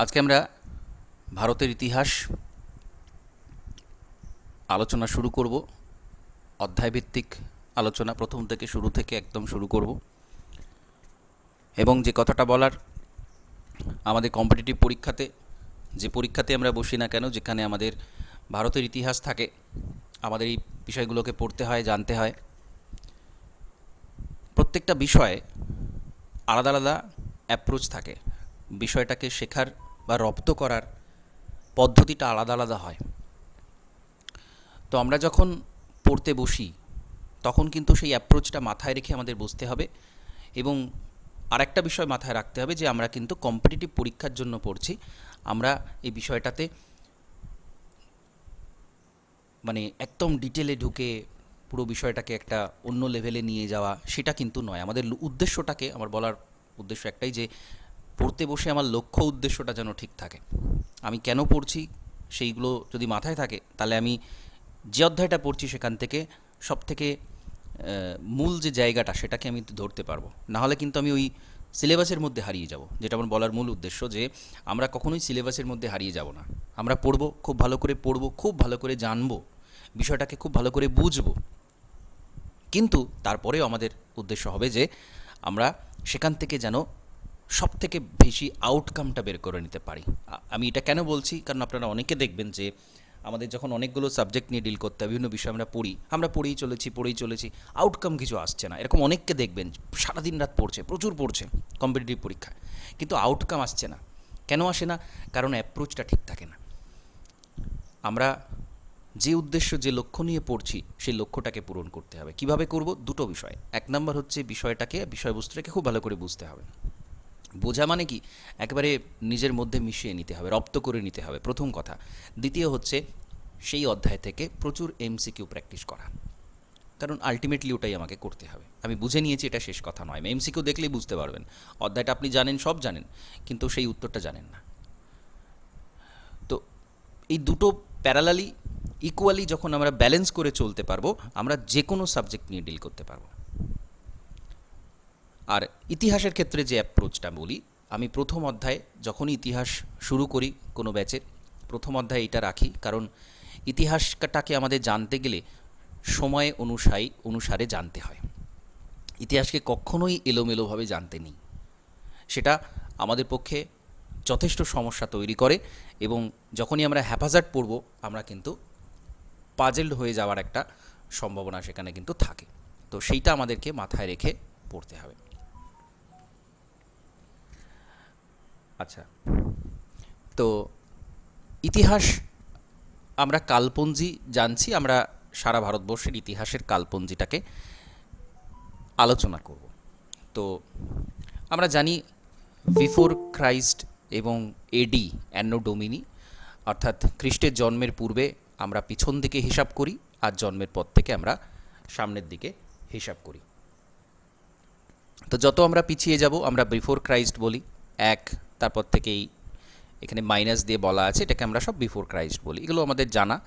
আজকে আমরা ভারতের ইতিহাস আলোচনা শুরু করব। অধ্যায়ভিত্তিক আলোচনা প্রথম থেকে শুরু থেকে একদম শুরু করব। এবং যে কথাটা বলার, আমাদের কম্পিটিটিভ পরীক্ষাতে, যে পরীক্ষাতে আমরা বসি না কেন, যেখানে আমাদের ভারতের ইতিহাস থাকে, আমাদের এই বিষয়গুলোকে পড়তে হয়, জানতে হয়। প্রত্যেকটা বিষয়ে আলাদা আলাদা অ্যাপ্রোচ থাকে। বিষয়টাকে শেখার বা রপ্ত করার পদ্ধতিটা আলাদা আলাদা হয়। তো আমরা যখন পড়তে বসি তখন কিন্তু সেই অ্যাপ্রোচটা মাথায় রেখে আমাদের বসতে হবে। এবং আরেকটা বিষয় মাথায় রাখতে হবে যে আমরা কিন্তু কম্পিটিটিভ পরীক্ষার জন্য পড়ছি। আমরা এই বিষয়টাতে মানে একদম ডিটেলে ঢুকে পুরো বিষয়টাকে একটা অন্য লেভেলে নিয়ে যাওয়া সেটা কিন্তু নয়। আমাদের উদ্দেশ্যটাকে, আমার বলার উদ্দেশ্য একটাই যে পড়তে বসে আমার লক্ষ্য উদ্দেশ্যটা যেন ঠিক থাকে। আমি কেন পড়ছি সেইগুলো যদি মাথায় থাকে, তাহলে আমি যে অধ্যায়টা পড়ছি সেখান থেকে সবথেকে মূল যে জায়গাটা সেটাকে আমি ধরতে পারবো। নাহলে কিন্তু আমি ওই সিলেবাসের মধ্যে হারিয়ে যাব, যেটা আমার বলার মূল উদ্দেশ্য, যে আমরা কখনোই সিলেবাসের মধ্যে হারিয়ে যাব না। আমরা পড়বো, খুব ভালো করে পড়বো, খুব ভালো করে জানবো, বিষয়টাকে খুব ভালো করে বুঝবো, কিন্তু তারপরেও আমাদের উদ্দেশ্য হবে যে আমরা সেখান থেকে যেন সব থেকে বেশি আউটকামটা বের করে নিতে পারি। আমি এটা কেন বলছি, কারণ আপনারা অনেকে দেখবেন যে আমাদের যখন অনেকগুলো সাবজেক্ট নিয়ে ডিল করতে হয়, বিভিন্ন বিষয় আমরা পড়েই চলেছি, আউটকাম কিছু আসছে না। এরকম অনেককে দেখবেন সারাদিন রাত পড়ছে, প্রচুর পড়ছে কম্পিটিটিভ পরীক্ষায়, কিন্তু আউটকাম আসছে না। কেন আসে না? কারণ অ্যাপ্রোচটা ঠিক থাকে না। আমরা যে উদ্দেশ্য, যে লক্ষ্য নিয়ে পড়ছি, সেই লক্ষ্যটাকে পূরণ করতে হবে। কিভাবে করব? দুটো বিষয়। এক নম্বর হচ্ছে বিষয়টাকে, বিষয়বস্তুটাকে খুব ভালো করে বুঝতে হবে। বোঝা মানে কি? একেবারে নিজের মধ্যে মিশিয়ে নিতে হবে, রপ্ত করে নিতে হবে, প্রথম কথা। দ্বিতীয় হচ্ছে সেই অধ্যায় থেকে প্রচুর এমসিকিউ প্র্যাকটিস করা, কারণ আলটিমেটলি ওটাই আমাকে করতে হবে। আমি বুঝে নিয়েছি, এটা শেষ কথা নয়। এমসিকিউ দেখলেই বুঝতে পারবেন অধ্যায়টা আপনি জানেন, সব জানেন, কিন্তু সেই উত্তরটা জানেন না। তো এই দুটো প্যারালালি, ইকুয়ালি যখন আমরা ব্যালেন্স করে চলতে পারবো, আমরা যে কোনো সাবজেক্ট নিয়ে ডিল করতে পারবো। আর ইতিহাসের ক্ষেত্রে যে অ্যাপ্রোচটা বলি, আমি প্রথম অধ্যায়ে যখনই ইতিহাস শুরু করি কোনো ব্যাচে, প্রথম অধ্যায়ে এটা রাখি, কারণ ইতিহাসটাকে আমাদের জানতে গেলে সময় অনুসারে জানতে হয়। ইতিহাসকে কখনোই এলোমেলোভাবে জানতে নেই। সেটা আমাদের পক্ষে যথেষ্ট সমস্যা তৈরি করে, এবং যখনই আমরা হ্যাপাজার্ড পড়ব, আমরা কিন্তু পাজেলড হয়ে যাওয়ার একটা সম্ভাবনা সেখানে কিন্তু থাকে। তো সেইটা আমাদেরকে মাথায় রেখে পড়তে হবে। আচ্ছা, তো ইতিহাস আমরা কালপঞ্জি জানছি, আমরা সারা ভারতবর্ষের ইতিহাসের কালপঞ্জিটাকে আলোচনা করব। তো আমরা জানি বিফোর ক্রাইস্ট এবং এডি, অ্যানো ডোমিনি, অর্থাৎ খ্রিস্টের জন্মের পূর্বে আমরা পিছন দিকে হিসাব করি, আর জন্মের পর থেকে আমরা সামনের দিকে হিসাব করি। তো যত আমরা পিছিয়ে যাব আমরা বিফোর ক্রাইস্ট বলি, এক, তারপর থেকেই এখানে মাইনাস দিয়ে বলা আছে, এটাকে আমরা সব বিফোর ক্রাইস্ট বলি। এগুলো আমাদের জানা।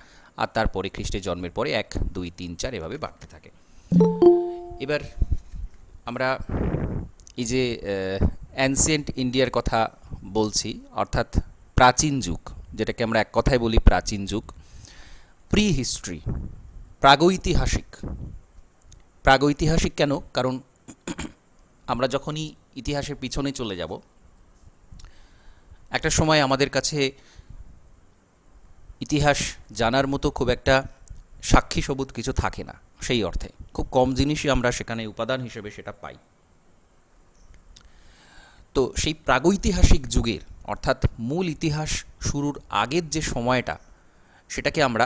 আর তারপরে খ্রিস্টের জন্মের পরে 1, 2, 3, 4 এভাবে বাড়তে থাকে। এবার আমরা এই যে অ্যানসিয়েন্ট ইন্ডিয়ার কথা বলছি, অর্থাৎ প্রাচীন যুগ, যেটাকে আমরা এক কথায় বলি প্রাচীন যুগ, প্রি হিস্ট্রি, প্রাগৈতিহাসিক। প্রাগৈতিহাসিক কেন? কারণ আমরা যখনই ইতিহাসের পিছনে চলে যাব, একটা সময় আমাদের কাছে ইতিহাস জানার মতো খুব একটা সাক্ষী সবুত কিছু থাকে না। সেই অর্থে খুব কম জিনিসই আমরা সেখানে উপাদান হিসেবে সেটা পাই। তো সেই প্রাগৈতিহাসিক যুগের, অর্থাৎ মূল ইতিহাস শুরুর আগের যে সময়টা, সেটাকে আমরা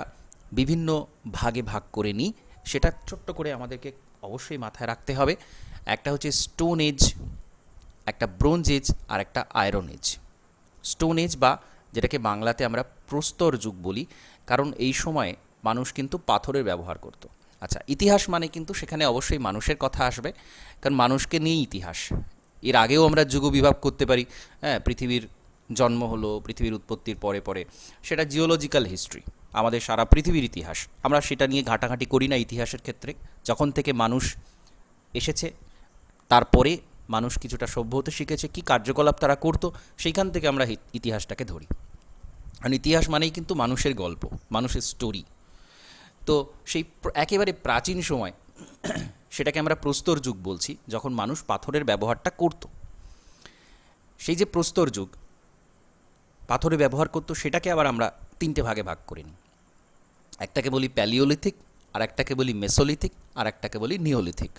বিভিন্ন ভাগে ভাগ করে নিই। সেটা ছোট্ট করে আমাদেরকে অবশ্যই মাথায় রাখতে হবে। একটা হচ্ছে স্টোন এজ, একটা ব্রোঞ্জ এজ, আর একটা আয়রন এজ। স্টোন এজ, বা যেটাকে বাংলাতে আমরা প্রস্তর যুগ বলি, কারণ এই সময়ে মানুষ কিন্তু পাথরের ব্যবহার করত। আচ্ছা, ইতিহাস মানে কিন্তু সেখানে অবশ্যই মানুষের কথা আসবে, কারণ মানুষকে নিয়েই ইতিহাস। এর আগেও আমরা যুগ বিভাগ করতে পারি। হ্যাঁ, পৃথিবীর জন্ম হলো, পৃথিবীর উৎপত্তির পরে পরে সেটা জিওলজিক্যাল হিস্ট্রি, আমাদের সারা পৃথিবীর ইতিহাস। আমরা সেটা নিয়ে ঘাটাঘাটি করি না ইতিহাসের ক্ষেত্রে। যখন থেকে মানুষ এসেছে, তারপরে মানুষ কিছুটা সভ্য হতে শিখেছে, কী কার্যকলাপ তারা করতো, সেইখান থেকে আমরা ইতিহাসটাকে ধরি। কারণ ইতিহাস মানেই কিন্তু মানুষের গল্প, মানুষের স্টোরি। তো সেই একেবারে প্রাচীন সময়, সেটাকে আমরা প্রস্তর যুগ বলছি, যখন মানুষ পাথরের ব্যবহারটা করত। সেই যে প্রস্তর যুগ, পাথরে ব্যবহার করতো, সেটাকে আবার আমরা তিনটে ভাগে ভাগ করে নিই। একটাকে বলি প্যালিওলিথিক, আর একটাকে বলি মেসোলিথিক, আর একটাকে বলি নিওলিথিক।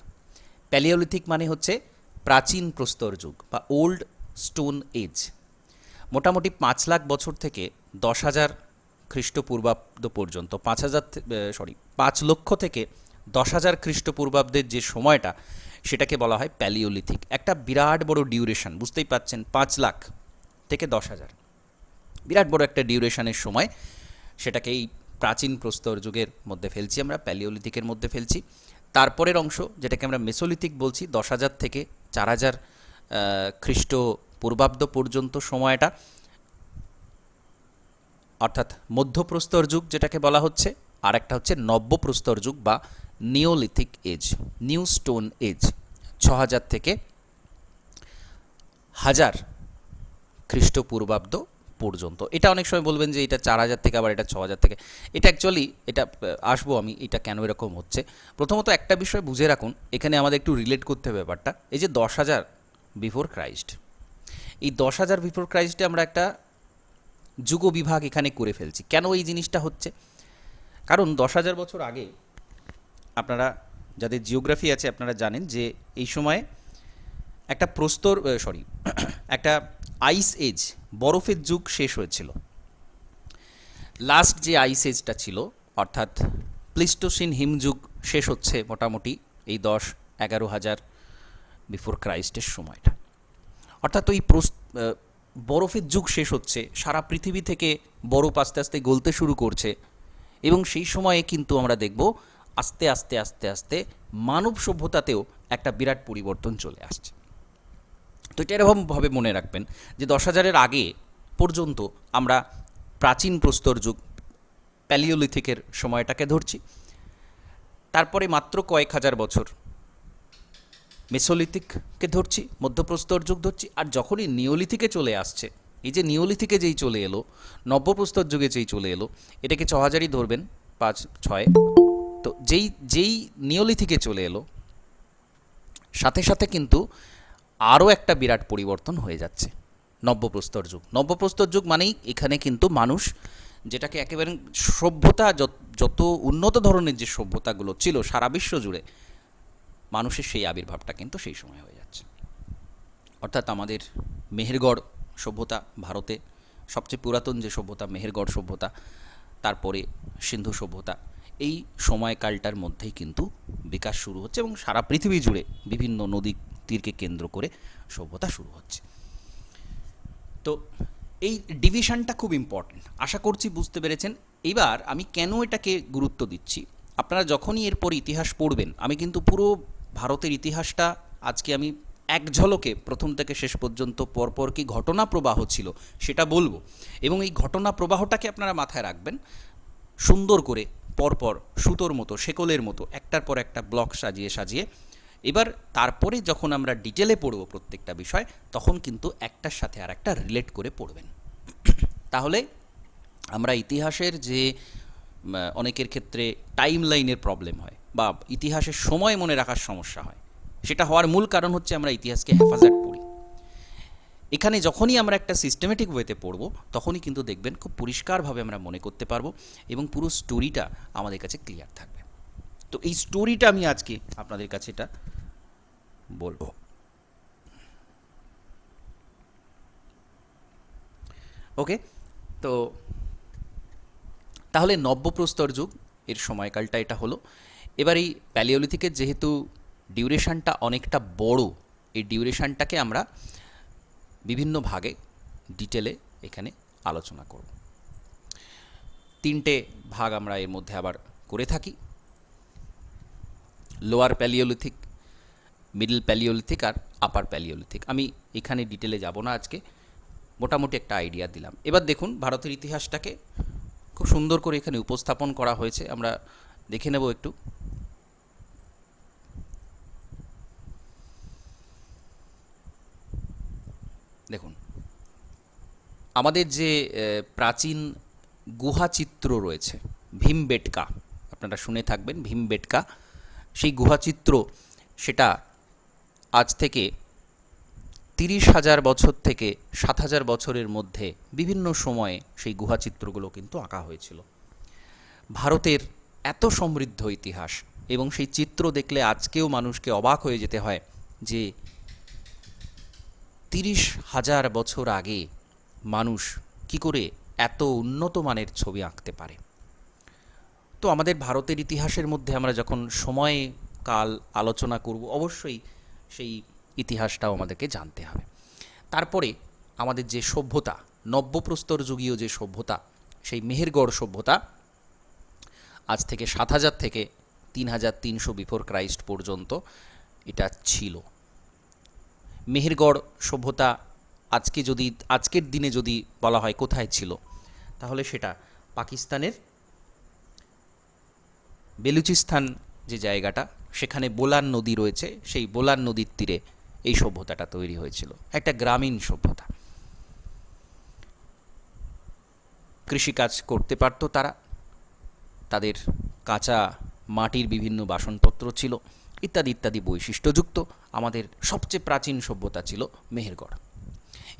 প্যালিওলিথিক মানে হচ্ছে প্রাচীন প্রস্তর যুগ বা ওল্ড স্টোন এজ। মোটামুটি 5 লাখ বছর থেকে 10,000 খ্রিস্টপূর্বাব্দ পর্যন্ত, 5 লক্ষ থেকে 10,000 খ্রিস্টপূর্বাব্দের যে সময়টা, সেটাকে বলা হয় প্যালিওলিথিক। একটা বিরাট বড় ডিউরেশন, বুঝতেই পাচ্ছেন, 5 লাখ থেকে 10,000, বিরাট বড় একটা ডিউরেশনের সময়, সেটাকে এই প্রাচীন প্রস্তর যুগের মধ্যে ফেলছি আমরা, প্যালিওলিথিকের মধ্যে ফেলছি। তারপরের অংশ, যেটাকে আমরা মেসোলিথিক বলছি, 10,000 থেকে 4,000 খ্রিস্টপূর্বাব্দ পর্যন্ত সময়টা, অর্থাৎ মধ্যপ্রস্তর যুগ যেটাকে বলা হচ্ছে। আর একটা হচ্ছে নব্যপ্রস্তর যুগ বা Neolithic age, new stone age, 6,000 থেকে 1,000 খ্রিস্টপূর্বাব্দ পর্যন্ত। এটা অনেক সময় বলবেন যে এটা 4,000 থেকে, আবার এটা 6,000 থেকে। এটা অ্যাকচুয়ালি, এটা আসবো আমি, এটা কেন এরকম হচ্ছে। প্রথমত একটা বিষয় বুঝে রাখুন, এখানে আমাদের একটু রিলেট করতে হবে ব্যাপারটা। এই যে 10,000 বিফোর ক্রাইস্ট, এই 10,000 বিফোর ক্রাইস্টে আমরা একটা যুগ বিভাগ এখানে করে ফেলছি। কেন এই জিনিসটা হচ্ছে? কারণ 10,000 বছর আগে, আপনারা যাদের জিওগ্রাফি আছে আপনারা জানেন যে এই সময়ে একটা একটা আইস এজ, বরফের যুগ শেষ হয়েছিল। লাস্ট যে আইস এজটা ছিল, অর্থাৎ প্লিস্টোসিন হিমযুগ শেষ হচ্ছে মোটামুটি এই 10-11,000 বিফোর ক্রাইস্টের সময়টা। অর্থাৎ ওই বরফের যুগ শেষ হচ্ছে, সারা পৃথিবী থেকে বরফ আস্তে আস্তে গলতে শুরু করছে, এবং সেই সময়ে কিন্তু আমরা দেখব আস্তে আস্তে আস্তে আস্তে মানব সভ্যতাতেও একটা বিরাট পরিবর্তন চলে আসছে। তো এটা এরকমভাবে মনে রাখবেন যে 10,000-এর আগে পর্যন্ত আমরা প্রাচীন প্রস্তর যুগ, প্যালিওলিথিকের সময়টাকে ধরছি। তারপরে মাত্র কয়েক হাজার বছর মেসোলিথিককে ধরছি, মধ্যপ্রস্তর যুগ ধরছি। আর যখনই নিওলিথিকে চলে আসছে, এই যে নিওলিথিকে যেই চলে এলো, নব্যপ্রস্তর যুগে যেই চলে এলো, এটাকে 6,000-ই ধরবেন, 5-6। তো যেই নিওলিথিকে চলে এলো, সাথে সাথে কিন্তু আরও একটা বিরাট পরিবর্তন হয়ে যাচ্ছে, নব্যপ্রস্তর যুগ। নব্যপ্রস্তর যুগ মানেই এখানে কিন্তু মানুষ, যেটাকে একেবারে সভ্যতা, যত উন্নত ধরনের যে সভ্যতাগুলো ছিল সারা বিশ্ব জুড়ে, মানুষের সেই আবির্ভাবটা কিন্তু সেই সময় হয়ে যাচ্ছে। অর্থাৎ আমাদের মেহেরগড় সভ্যতা, ভারতে সবচেয়ে পুরাতন যে সভ্যতা, মেহেরগড় সভ্যতা, তারপরে সিন্ধু সভ্যতা, এই সময়কালটার মধ্যেই কিন্তু বিকাশ শুরু হচ্ছে, এবং সারা পৃথিবী জুড়ে বিভিন্ন নদী তীরকে কেন্দ্র করে সভ্যতা শুরু হচ্ছে। তো এই ডিভিশনটা খুব ইম্পর্টেন্ট, আশা করছি বুঝতে পেরেছেন। এবার আমি কেন এটাকে গুরুত্ব দিচ্ছি, আপনারা যখনই এরপর ইতিহাস পড়বেন, আমি কিন্তু পুরো ভারতের ইতিহাসটা আজকে আমি এক ঝলকে প্রথম থেকে শেষ পর্যন্ত পরপর কি ঘটনা প্রবাহ ছিল সেটা বলবো, এবং এই ঘটনা প্রবাহটাকে আপনারা মাথায় রাখবেন সুন্দর করে, পরপর সুতোর মতো, শেকলের মতো একটার পর একটা ব্লক সাজিয়ে সাজিয়ে। এবার তারপরে যখন আমরা ডিটেলে পড়ব প্রত্যেকটা বিষয়, তখন কিন্তু একটার সাথে আর একটা রিলেট করে পড়বেন। তাহলে আমরা ইতিহাসের যে অনেকের ক্ষেত্রে টাইম লাইনের প্রবলেম হয় বা ইতিহাসের সময় মনে রাখার সমস্যা হয়, সেটা হওয়ার মূল কারণ হচ্ছে আমরা ইতিহাসকে হেফাজত করি। এখানে যখনই আমরা একটা সিস্টেমেটিক ওয়েতে পড়ব, তখনই কিন্তু দেখবেন খুব পরিষ্কারভাবে আমরা মনে করতে পারবো, এবং পুরো স্টোরিটা আমাদের কাছে ক্লিয়ার থাকবে। তো এই স্টোরিটা আমি আজকে আপনাদের কাছে এটা বলবো। ওকে, তো তাহলে নব্যপ্রস্তর যুগ এর সময়কালটা এটা হলো। এবার এই প্যালিওলিথিকের যেহেতু ডিউরেশনটা অনেকটা বড়, এই ডিউরেশনটাকে আমরা বিভিন্ন ভাগে ডিটেলে এখানে আলোচনা করব। 3টে ভাগ আমরা এর মধ্যে আবার করে থাকি, লোয়ার প্যালিওলিথিক, মিডল প্যালিওলিথিক আর আপার প্যালিওলিথিক। আমি এখানে ডিটেলে যাব না আজকে, মোটামুটি একটা আইডিয়া দিলাম। এবার দেখুন ভারতের ইতিহাসটাকে খুব সুন্দর করে এখানে উপস্থাপন করা হয়েছে, আমরা দেখে নেব একটু। দেখুন, আমাদের যে প্রাচীন গুহাচিত্র রয়েছে, ভীমবেটকা, আপনারা শুনে থাকবেন ভীমবেটকা, সেই গুহাচিত্র, সেটা আজ থেকে 30,000 বছর থেকে 7,000 বছরের মধ্যে বিভিন্ন সময়ে সেই গুহাচিত্রগুলো কিন্তু আঁকা হয়েছিল। ভারতের এত সমৃদ্ধ ইতিহাস, এবং সেই চিত্র দেখলে আজকেও মানুষকে অবাক হয়ে যেতে হয় যে 30,000 বছর আগে মানুষ কি করে এত উন্নত মানের ছবি আঁকতে পারে। তো আমাদের ভারতের ইতিহাসের মধ্যে আমরা যখন সময় কাল আলোচনা করব, অবশ্যই সেই ইতিহাসটাও আমাদেরকে জানতে হবে। তারপরে আমাদের যে সভ্যতা, নব্যপ্রস্তর যুগীয় যে সভ্যতা, সেই মেহেরগড় সভ্যতা আজ থেকে 7,000 থেকে 3,300 বিফোর ক্রাইস্ট পর্যন্ত এটা ছিল। মেহেরগড় সভ্যতা আজকের দিনে যদি বলা হয় কোথায় ছিল, তাহলে সেটা পাকিস্তানের বেলুচিস্তান যে জায়গাটা, সেখানে বোলান নদী রয়েছে, সেই বোলান নদীর তীরে এই সভ্যতাটা তৈরি হয়েছিল। একটা গ্রামীণ সভ্যতা। কৃষিকাজ করতে পারত তারা, তাদের কাঁচা মাটির বিভিন্ন বাসনপত্র ছিল, ইত্যাদি ইত্যাদি বৈশিষ্ট্যযুক্ত আমাদের সবচেয়ে প্রাচীন সভ্যতা ছিল মেহেরগড়।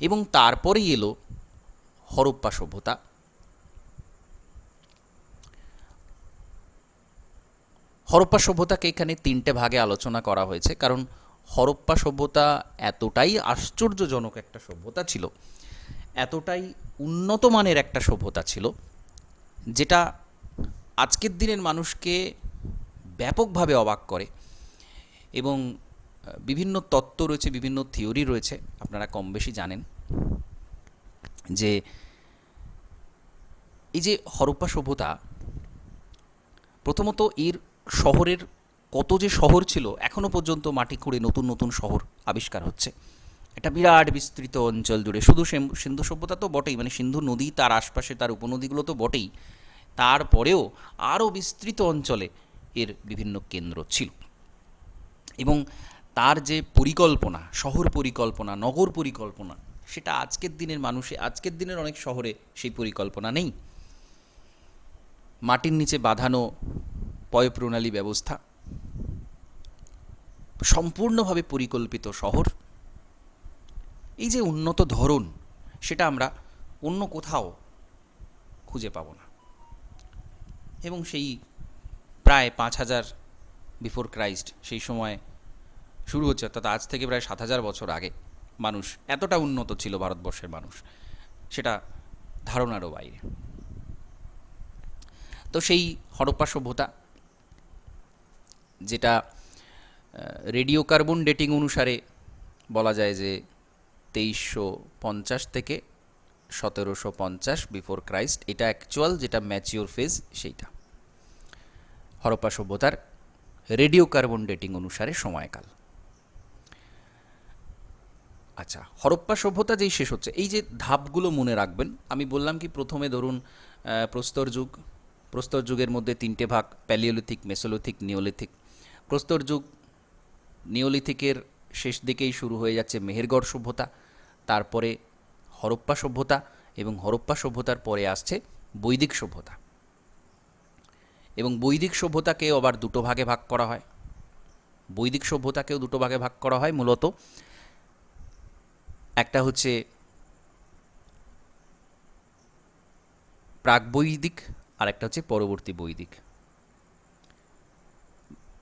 এবং তারপরেই এলো হরপ্পা সভ্যতা। হরপ্পা সভ্যতাকে এখানে 3টে ভাগে আলোচনা করা হয়েছে, কারণ হরপ্পা সভ্যতা এতটাই আশ্চর্যজনক একটা সভ্যতা ছিল, এতটাই উন্নত মানের একটা সভ্যতা ছিল, যেটা আজকের দিনের মানুষকে ব্যাপকভাবে অবাক করে। এবং বিভিন্ন তত্ত্ব রয়েছে, বিভিন্ন থিওরি রয়েছে, আপনারা কম বেশি জানেন যে এই যে হরপ্পা সভ্যতা, প্রথমত এর শহরের কত যে শহর ছিল, এখনও পর্যন্ত মাটি খুঁড়ে নতুন নতুন শহর আবিষ্কার হচ্ছে। একটা বিরাট বিস্তৃত অঞ্চল জুড়ে, শুধু সিন্ধু সভ্যতা তো বটেই, মানে সিন্ধু নদী, তার আশপাশে তার উপনদীগুলো তো বটেই, তারপরেও আরও বিস্তৃত অঞ্চলে এর বিভিন্ন কেন্দ্র ছিল। এবং তার যে পরিকল্পনা, শহর পরিকল্পনা, নগর পরিকল্পনা, সেটা আজকের দিনের অনেক শহরে সেই পরিকল্পনা নেই। মাটির নিচে বাঁধানো পয়ঃপ্রণালী ব্যবস্থা, সম্পূর্ণভাবে পরিকল্পিত শহর, এই যে উন্নত ধরন, সেটা আমরা অন্য কোথাও খুঁজে পাব না। এবং সেই প্রায় 5,000 বিফোর ক্রাইস্ট সেই সময় শুরু হচ্ছে, অর্থাৎ আজ থেকে প্রায় 7,000 বছর আগে মানুষ এতটা উন্নত ছিল, ভারতবর্ষের মানুষ, সেটা ধারণারও বাইরে। তো সেই হরপ্পা সভ্যতা, যেটা রেডিও কার্বন ডেটিং অনুসারে বলা যায় যে 2350 থেকে 1750 বিফোর ক্রাইস্ট, এটা অ্যাকচুয়াল যেটা ম্যাচিওর ফেজ, সেইটা হরপ্পা সভ্যতার রেডিও কার্বন ডেটিং অনুসারে সময়কাল। আচ্ছা, হরপ্পা সভ্যতা যেই শেষ হচ্ছে, এই যে ধাপগুলো মনে রাখবেন। আমি বললাম কি, প্রথমে ধরুন প্রস্তর যুগের মধ্যে 3টে ভাগ, প্যালিওলিথিক, মেসোলিথিক, নিওলিথিক। প্রস্তর যুগ, নিওলিথিকের শেষ দিকেই শুরু হয়ে যাচ্ছে মেহেরগড় সভ্যতা, তারপরে হরপ্পা সভ্যতা, এবং হরপ্পা সভ্যতার পরে আসছে বৈদিক সভ্যতা। এবং বৈদিক সভ্যতাকেও আবার দুটো ভাগে ভাগ করা হয়। বৈদিক সভ্যতাকেও দুটো ভাগে ভাগ করা হয় মূলত। একটা হচ্ছে প্রাকবৈদিক, আর একটা হচ্ছে পরবর্তী বৈদিক।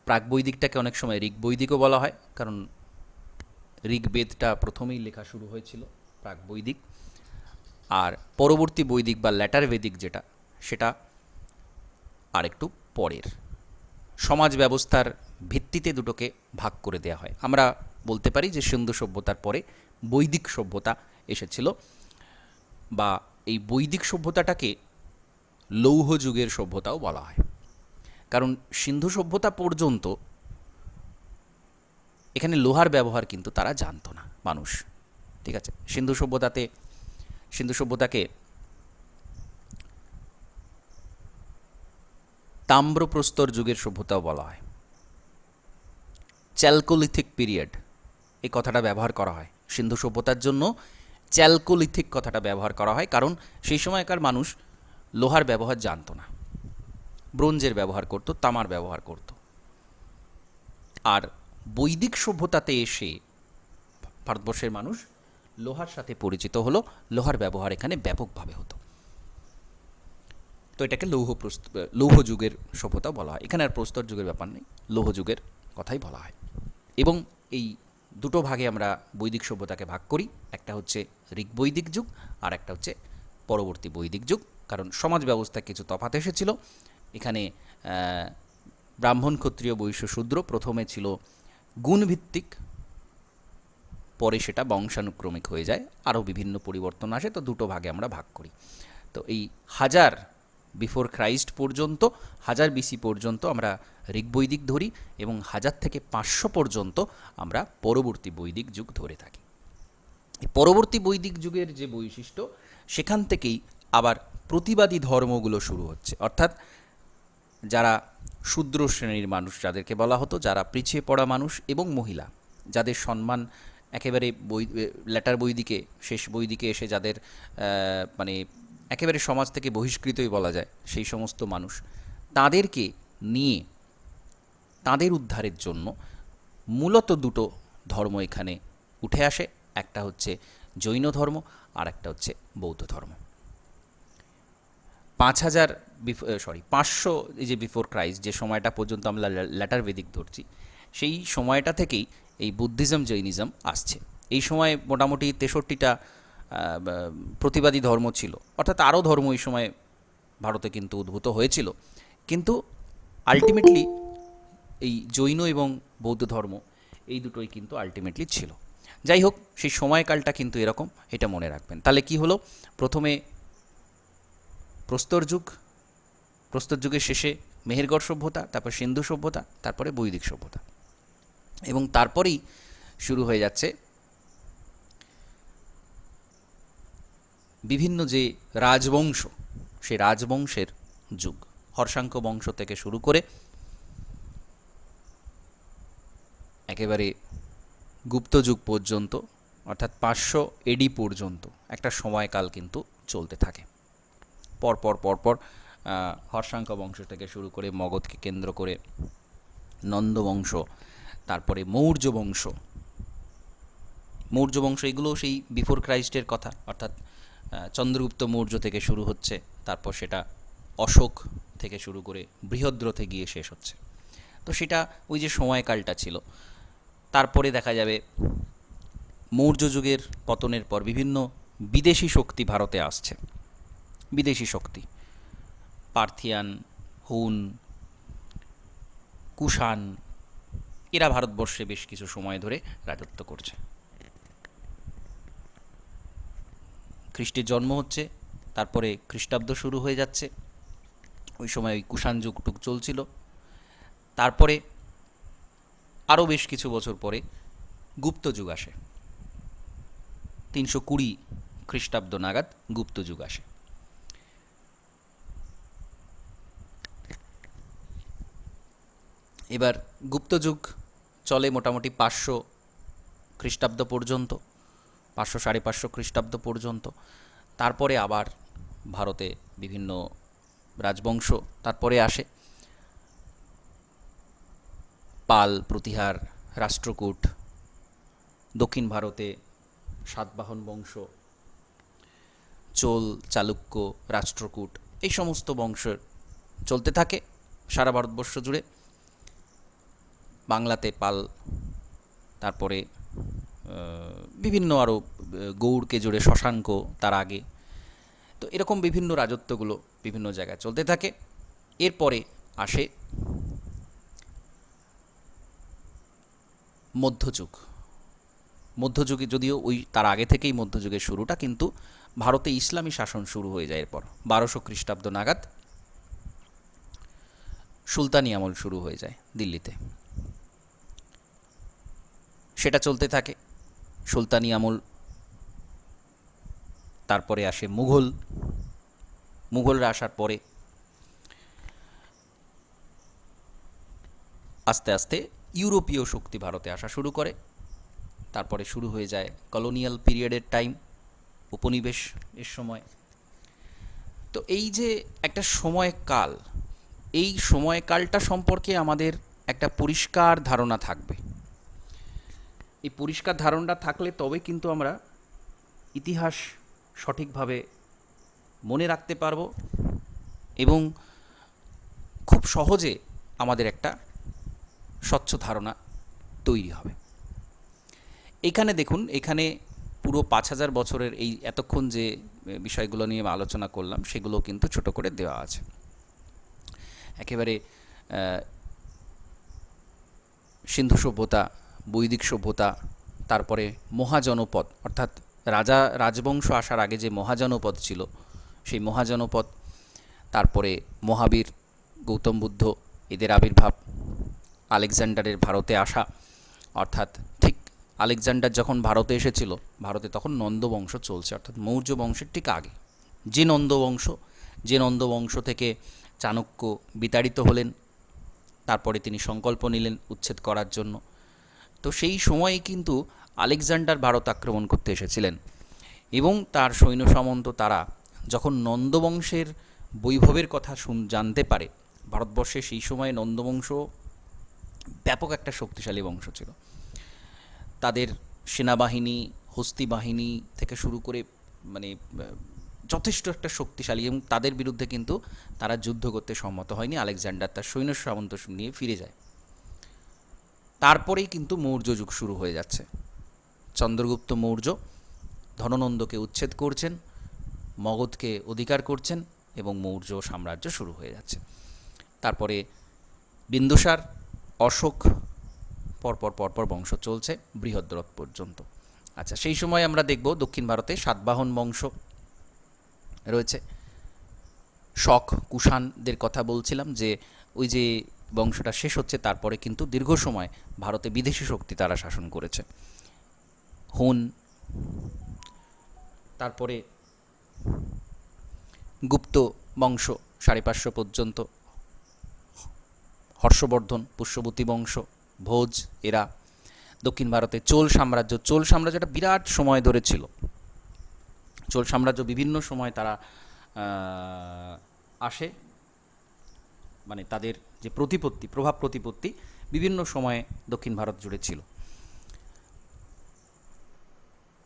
প্রাকবৈদিকটাকে অনেক সময় ঋগ্বৈদিকও বলা হয়, কারণ ঋগ্বেদটা প্রথমেই লেখা শুরু হয়েছিল প্রাকবৈদিক। আর পরবর্তী বৈদিক বা ল্যাটার বেদিক যেটা, সেটা আরেকটু পরের। সমাজ ব্যবস্থার ভিত্তিতে দুটোকে ভাগ করে দেওয়া হয়। আমরা বলতে পারি যে সিন্ধু সভ্যতার পরে বৈদিক সভ্যতা এসেছিল, বা এই বৈদিক সভ্যতাটাকে লৌহ যুগের সভ্যতাও বলা হয়। কারণ সিন্ধু সভ্যতা পর্যন্ত এখানে লোহার ব্যবহার কিন্তু তারা জানতো না মানুষ, ঠিক আছে। সিন্ধু সভ্যতাকে তাম্রপ্রস্তর যুগের সভ্যতাও বলা হয়। চ্যালকোলিথিক পিরিয়ড এই কথাটা ব্যবহার করা হয় সিন্ধু সভ্যতার জন্য। চ্যালকোলিথিক কথাটা ব্যবহার করা হয়, কারণ সেই সময়কার মানুষ লোহার ব্যবহার জানতো না, ব্রোঞ্জের ব্যবহার করত, তামার ব্যবহার করত। আর বৈদিক সভ্যতাতে এসে ভারতবর্ষের মানুষ লোহার সাথে পরিচিত হলো, লোহার ব্যবহার এখানে ব্যাপকভাবে হতো। তো এটাকে লৌহ যুগের সভ্যতা বলা হয়। এখানে আর প্রস্তর যুগের ব্যাপার নেই, লৌহ যুগের কথাই বলা হয়। এবং এই দুটো ভাগে আমরা বৈদিক সভ্যতাকে ভাগ করি, একটা হচ্ছে ঋগ বৈদিক যুগ আর একটা হচ্ছে পরবর্তী বৈদিক যুগ। কারণ সমাজ ব্যবস্থায় কিছু তফাৎ এসেছিল। এখানে ব্রাহ্মণ, ক্ষত্রিয়, বৈশ্য, শূদ্র প্রথমে ছিল গুণভিত্তিক, পরে সেটা বংশানুক্রমিক হয়ে যায়, আরও বিভিন্ন পরিবর্তন আসে। তো দুটো ভাগে আমরা ভাগ করি। তো এই 1000 বিফোর ক্রাইস্ট পর্যন্ত, 1000 বিসি পর্যন্ত আমরা ঋগ্বৈদিক ধরি, এবং 1000 থেকে 500 পর্যন্ত আমরা পরবর্তী বৈদিক যুগ ধরে থাকি। এই পরবর্তী বৈদিক যুগের যে বৈশিষ্ট্য, সেখান থেকেই আবার প্রতিবাদী ধর্মগুলো শুরু হচ্ছে। অর্থাৎ যারা শূদ্র শ্রেণীর মানুষ যাদেরকে বলা হতো, যারা পিছিয়ে পড়া মানুষ এবং মহিলা, যাদের সম্মান একেবারে ল্যাটার বৈদিকে, শেষ বৈদিকে এসে যাদের মানে একেবারে সমাজ থেকে বহিষ্কৃতই বলা যায়, সেই সমস্ত মানুষ, তাদেরকে নিয়ে তাদের উদ্ধারের জন্য মূলত দুটো ধর্ম এখানে উঠে আসে। একটা হচ্ছে জৈন ধর্ম আর একটা হচ্ছে বৌদ্ধ ধর্ম। 500 এই যে বিফোর ক্রাইস্ট, যে সময়টা পর্যন্ত আমরা ল্যাটার বেদিক ধরছি, সেই সময়টা থেকেই এই বুদ্ধিজম, জৈনিজম আসছে। এই সময় মোটামুটি 63টা প্রতিবাদী ধর্ম ছিল, অর্থাৎ আরও ধর্ম এই সময় ভারতে কিন্তু উদ্ভূত হয়েছিল। কিন্তু আলটিমেটলি এই জৈন এবং বৌদ্ধ ধর্ম, এই দুটোই কিন্তু আলটিমেটলি ছিল। যাই হোক, সেই সময়কালটা কিন্তু এরকম, এটা মনে রাখবেন। তাহলে কি হলো, প্রথমে প্রস্তর যুগ, প্রস্তর যুগের শেষে মেহেরগড় সভ্যতা, তারপর সিন্ধু সভ্যতা, তারপরে বৈদিক সভ্যতা, এবং তারপরেই শুরু হয়ে যাচ্ছে বিভিন্ন যে রাজবংশ, সেই রাজবংশের যুগ। হর্ষাঙ্ক বংশ থেকে শুরু করে একেবারে গুপ্ত যুগ পর্যন্ত, অর্থাৎ 500 এডি পর্যন্ত একটা সময়কাল কিন্তু চলতে থাকে। পরপর হর্ষাঙ্ক বংশ থেকে শুরু করে মগধকে কেন্দ্র করে নন্দ বংশ, তারপরে মৌর্য বংশ, এগুলো সেই বিফোর ক্রাইস্টের কথা, অর্থাৎ চন্দ্রগুপ্ত মৌর্য থেকে শুরু হচ্ছে, তারপর সেটা অশোক থেকে শুরু করে বৃহদ্রথে গিয়ে শেষ হচ্ছে। তো সেটা ওই যে সময়কালটা ছিল। তারপরে দেখা যাবে মৌর্য যুগের পতনের পর বিভিন্ন বিদেশি শক্তি ভারতে আসছে। বিদেশি শক্তি, পার্থিয়ান, হুন, কুষাণ, এরা ভারতবর্ষে বেশ কিছু সময় ধরে রাজত্ব করছে। খ্রিস্টের জন্ম হচ্ছে, তারপরে খ্রিস্টাব্দ শুরু হয়ে যাচ্ছে, ওই সময় ওই কুষাণ যুগটুক চলছিল। তারপরে আরও বেশ কিছু বছর পরে গুপ্ত যুগ আসে, 320 খ্রিস্টাব্দ নাগাদ গুপ্ত যুগ আসে। এবার গুপ্ত যুগ চলে মোটামুটি 500 খ্রিস্টাব্দ পর্যন্ত, 500-550 খ্রিস্টাব্দ পর্যন্ত। তারপরে আবার ভারতে বিভিন্ন রাজবংশ তারপরে আসে, পাল, প্রতিহার, রাষ্ট্রকূট, দক্ষিণ ভারতে সাতবাহন বংশ, চোল, চালুক্য, রাষ্ট্রকূট, এই সমস্ত বংশ চলতে থাকে সারা ভারতবর্ষ জুড়ে। বাংলাতে পাল, তারপরে বিভিন্ন আরও গৌড়কে জুড়ে শশাঙ্ক তার আগে। তো এরকম বিভিন্ন রাজত্বগুলো বিভিন্ন জায়গায় চলতে থাকে। এরপরে আসে মধ্যযুগ। মধ্যযুগে যদিও ওই তার আগে থেকেই মধ্যযুগের শুরুটা, কিন্তু ভারতে ইসলামী শাসন শুরু হয়ে যায় এরপর 1200 খ্রিস্টাব্দ নাগাদ। সুলতানি আমল শুরু হয়ে যায় দিল্লিতে, সেটা চলতে থাকে সুলতানি আমল। তারপরে আসে মুঘলরা আসার পরে আস্তে আস্তে ইউরোপীয় শক্তি ভারতে আসা শুরু করে। তারপরে শুরু হয়ে যায় কলোনিয়াল পিরিয়ডের টাইম, উপনিবেশ এর সময়। তো এই যে একটা সময়কাল, এই সময়কালটা সম্পর্কে আমাদের একটা পরিষ্কার ধারণা থাকবে। এই পরিষ্কার ধারণাটা থাকলে তবে কিন্তু আমরা ইতিহাস সঠিকভাবে মনে রাখতে পারবো এবং খুব সহজে আমাদের একটা স্বচ্ছ ধারণা তৈরি হবে। এখানে দেখুন, এখানে পুরো 5,000 বছরের এই এতক্ষণ যে বিষয়গুলো নিয়ে আলোচনা করলাম সেগুলো কিন্তু ছোট করে দেওয়া আছে। একেবারে সিন্ধু সভ্যতা, বৈদিক সভ্যতা, তারপরে মহাজনপদ অর্থাৎ রাজবংশ আসার আগে যে মহাজনপদ ছিল সেই মহাজনপদ, তারপরে মহাবীর, গৌতম বুদ্ধ এদের আবির্ভাব, আলেকজান্ডারের ভারতে আসা, অর্থাৎ ঠিক আলেকজান্ডার যখন ভারতে এসেছিল, ভারতে তখন নন্দবংশ চলছে, অর্থাৎ মৌর্য বংশের ঠিক আগে যে নন্দবংশ থেকে চাণক্য বিতাড়িত হলেন, তারপরে তিনি সংকল্প নিলেন উচ্ছেদ করার জন্য। তো সেই সময়ে কিন্তু আলেকজান্ডার ভারত আক্রমণ করতে এসেছিলেন এবং তার সৈন্য সামন্ত তারা যখন নন্দবংশের বৈভবের কথা জানতে পারে, ভারতবর্ষে সেই সময়ে নন্দবংশ ব্যাপক একটা শক্তিশালী বংশ ছিল। তাদের সেনাবাহিনী, হস্তি বাহিনী থেকে শুরু করে মানে যথেষ্ট একটা শক্তিশালী, এবং তাদের বিরুদ্ধে কিন্তু তারা যুদ্ধ করতে সম্মত হয়নি। আলেকজান্ডার তার সৈন্য সামন্ত নিয়ে ফিরে যায়। তারপরেই কিন্তু মৌর্য যুগ শুরু হয়ে যাচ্ছে। চন্দ্রগুপ্ত মৌর্য ধননন্দকে উচ্ছেদ করছেন, মগধকে অধিকার করছেন এবং মৌর্য সাম্রাজ্য শুরু হয়ে যাচ্ছে। তারপরে বিন্দুসার, অশোক, পরপর বংশ চলছে বৃহদ্রথ পর্যন্ত। আচ্ছা, সেই সময় আমরা দেখব দক্ষিণ ভারতে সাতবাহন বংশ রয়েছে। শক, কুষাণদের কথা বলছিলাম যে ওই যে বংশটা শেষ হচ্ছে, তারপরে কিন্তু দীর্ঘ সময় ভারতে বিদেশি শক্তি তারা শাসন করেছে। হুন, তারপরে গুপ্ত বংশ 550 পর্যন্ত, হর্ষবর্ধন, পুষ্যবতী বংশ, ভোজ, এরা দক্ষিণ ভারতে চোল সাম্রাজ্যটা বিরাট সময় ধরে ছিল। চোল সাম্রাজ্য বিভিন্ন সময় তারা আসে, মানে তাদের যে প্রভাব প্রতিপত্তি বিভিন্ন সময়ে দক্ষিণ ভারত জুড়ে ছিল।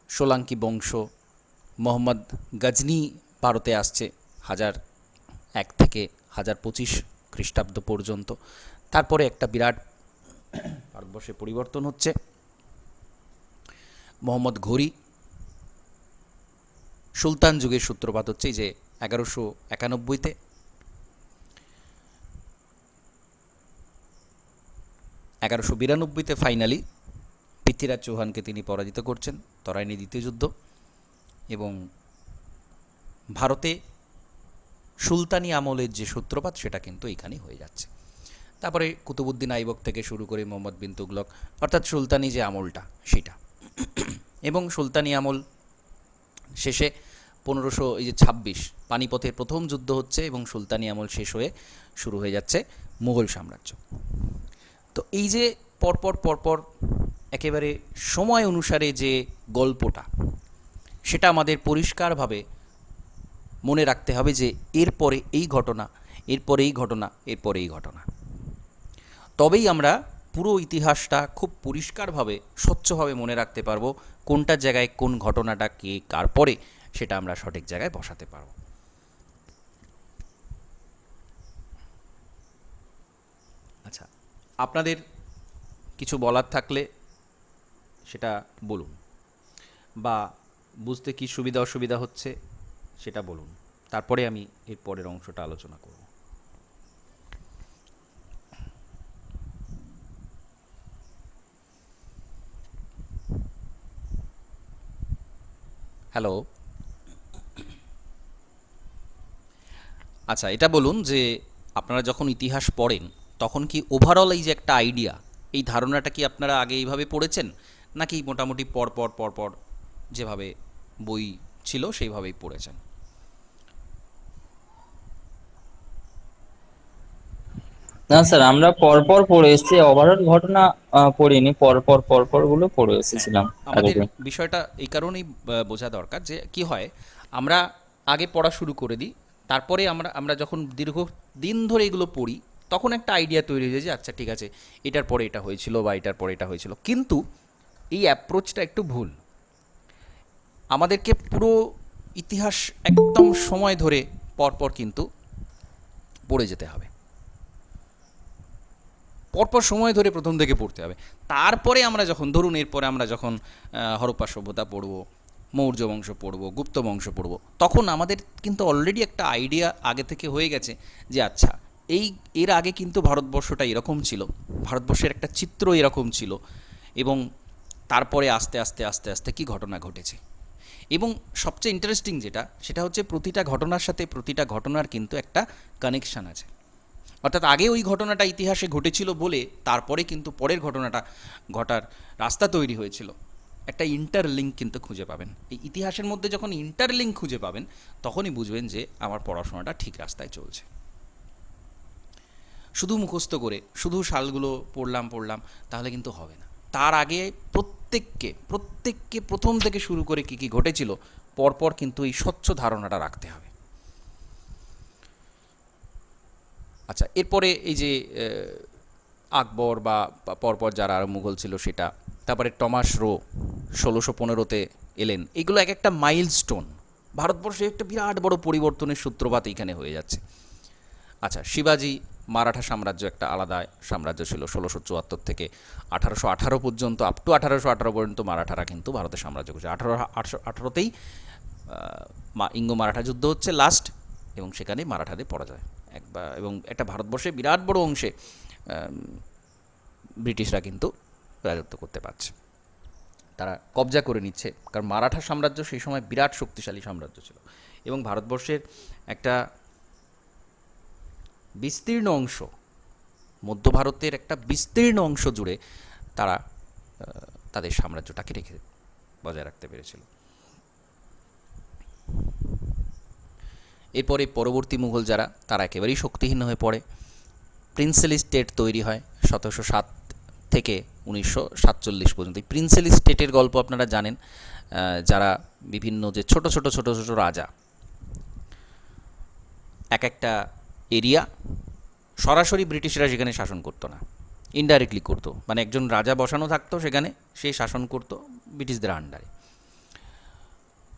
সোলাঙ্কি বংশ, মোহাম্মদ গজনি ভারতে আসছে 1001 থেকে 1025 খ্রিস্টাব্দ পর্যন্ত। তারপরে একটা বিরাট ভারতবর্ষে পরিবর্তন হচ্ছে। মোহাম্মদ ঘুরি, সুলতান যুগের সূত্রপাত হচ্ছে এই যে 1191-তে। ফাইনালি পৃথ্বীরাজ চৌহানকে তিনি পরাজিত করছেন, তরাইনি দ্বিতীয় যুদ্ধ, এবং ভারতে সুলতানি আমলের যে সূত্রপাত সেটা কিন্তু এইখানেই হয়ে যাচ্ছে। তারপরে কুতুবউদ্দিন আইবক থেকে শুরু করে মোহাম্মদ বিন তুগলক, অর্থাৎ সুলতানি যে আমলটা সেটা, এবং সুলতানি আমল শেষে 1526 পানিপথের প্রথম যুদ্ধ হচ্ছে এবং সুলতানি আমল শেষ হয়ে শুরু হয়ে যাচ্ছে মুঘল সাম্রাজ্য। তো এই যে পরপর একেবারে সময় অনুসারে যে গল্পটা, সেটা আমাদের পরিষ্কারভাবে মনে রাখতে হবে যে এরপরে এই ঘটনা, এরপরে এই ঘটনা, এরপরে এই ঘটনা। তবেই আমরা পুরো ইতিহাসটা খুব পরিষ্কারভাবে, স্বচ্ছভাবে মনে রাখতে পারবো, কোনটা জায়গায় কোন ঘটনাটা কে কার পরে, সেটা আমরা সঠিক জায়গায় বসাতে পারবো। আচ্ছা, আপনাদের কিছু বলার থাকলে সেটা বলুন, বা বুঝতে কি সুবিধা অসুবিধা হচ্ছে সেটা বলুন, তারপরে আমি এর পরের অংশটা আলোচনা করব। হ্যালো, আচ্ছা এটা বলুন যে আপনারা যখন ইতিহাস পড়েন তখন কি ওভারঅল এই যে একটা আইডিয়া, এই ধারণাটা কি আপনারা আগে এইভাবে পড়েছেন, নাকি মোটামুটি পরপর যেভাবে বই ছিল সেইভাবেই পড়েছেন? না স্যার, আমরা পরপর পড়ে এসেছি, ওভারঅল ঘটনা পড়িনি, পরপর পরপর গুলো পড়ে হ্যাঁ, এসেছিলাম আমাদের আগে। বিষয়টা এই কারণেই বোঝা দরকার যে কি হয়, আমরা আগে পড়া শুরু করে দিই, তারপরে আমরা আমরা যখন দীর্ঘ দিন ধরে এগুলো পড়ি, তখন একটা আইডিয়া তৈরি হয়ে যায় যে আচ্ছা ঠিক আছে, এটার পরে এটা হয়েছিল বা এটার পরে এটা হয়েছিল। কিন্তু এই অ্যাপ্রোচটা একটু ভুল। আমাদেরকে পুরো ইতিহাস একদম সময় ধরে পরপর কিন্তু পড়ে যেতে হবে, পরপর সময় ধরে প্রথম থেকে পড়তে হবে। তারপরে আমরা যখন ধরুন এরপরে আমরা যখন হরপ্পা সভ্যতা পড়ব, মৌর্য বংশ পড়ব, গুপ্ত বংশ পড়ব, তখন আমাদের কিন্তু অলরেডি একটা আইডিয়া আগে থেকে হয়ে গেছে যে আচ্ছা এই এর আগে কিন্তু ভারতবর্ষটা এরকম ছিল, ভারতবর্ষের একটা চিত্র এরকম ছিল, এবং তারপরে আস্তে আস্তে আস্তে আস্তে কী ঘটনা ঘটেছে। এবং সবচেয়ে ইন্টারেস্টিং যেটা, সেটা হচ্ছে প্রতিটা ঘটনার সাথে প্রতিটা ঘটনার কিন্তু একটা কানেকশান আছে। অর্থাৎ আগে ওই ঘটনাটা ইতিহাসে ঘটেছিল বলে তারপরে কিন্তু পরের ঘটনাটা ঘটার রাস্তা তৈরি হয়েছিল। একটা ইন্টারলিঙ্ক কিন্তু খুঁজে পাবেন। এই ইতিহাসের মধ্যে যখন ইন্টারলিঙ্ক খুঁজে পাবেন, তখনই বুঝবেন যে আমার পড়াশোনাটা ঠিক রাস্তায় চলছে। শুধু মুখস্থ করে শুধু সালগুলো পড়লাম পড়লাম তাহলে কিন্তু হবে না। তার আগে প্রত্যেককে প্রত্যেককে প্রথম থেকে শুরু করে কী কী ঘটেছিল পরপর কিন্তু এই স্বচ্ছ ধারণাটা রাখতে হবে। আচ্ছা, এরপরে এই যে আকবর বা পরপর যারা আর মুঘল ছিল সেটা, তারপরে টমাস রো 1615-তে এলেন, এগুলো এক একটা মাইলস্টোন। ভারতবর্ষে একটা বিরাট বড় পরিবর্তনের সূত্রপাত এইখানে হয়ে যাচ্ছে। আচ্ছা, শিবাজি মারাঠা সাম্রাজ্য একটা আলাদা সাম্রাজ্য ছিল 1674 থেকে 1818 পর্যন্ত, আপ টু 1818 পর্যন্ত মারাঠারা কিন্তু ভারতের সাম্রাজ্য করছে। 1818তেই ইঙ্গ মারাঠা যুদ্ধ হচ্ছে লাস্ট, এবং সেখানে মারাঠাদের পরাজয় এবং একটা ভারতবর্ষে বিরাট বড় অংশে ব্রিটিশরা কিন্তু রাজত্ব করতে পারছে, তারা কবজা করে নিচ্ছে। কারণ মারাঠা সাম্রাজ্য সেই সময় বিরাট শক্তিশালী সাম্রাজ্য ছিল, এবং ভারতবর্ষের একটা বিস্তীর্ণ অংশ, মধ্য ভারতের একটা বিস্তীর্ণ অংশ জুড়ে তারা তাদের সাম্রাজ্যটাকে রেখে বজায় রাখতে পেরেছিল। এরপরে পরবর্তী মুঘল যারা, তারা একেবারেই শক্তিহীন হয়ে পড়ে। প্রিন্সেলি স্টেট তৈরি হয় 1707 থেকে 1947 পর্যন্ত। এই প্রিন্সেলি স্টেটের গল্প আপনারা জানেন, যারা বিভিন্ন যে ছোট ছোট ছোট ছোট রাজা, এক একটা এরিয়া সরাসরি ব্রিটিশরা সেখানে শাসন করতো না, ইনডাইরেক্টলি করতো, মানে একজন রাজা বসানো থাকতো সেখানে, সে শাসন করতো ব্রিটিশদের আন্ডারে।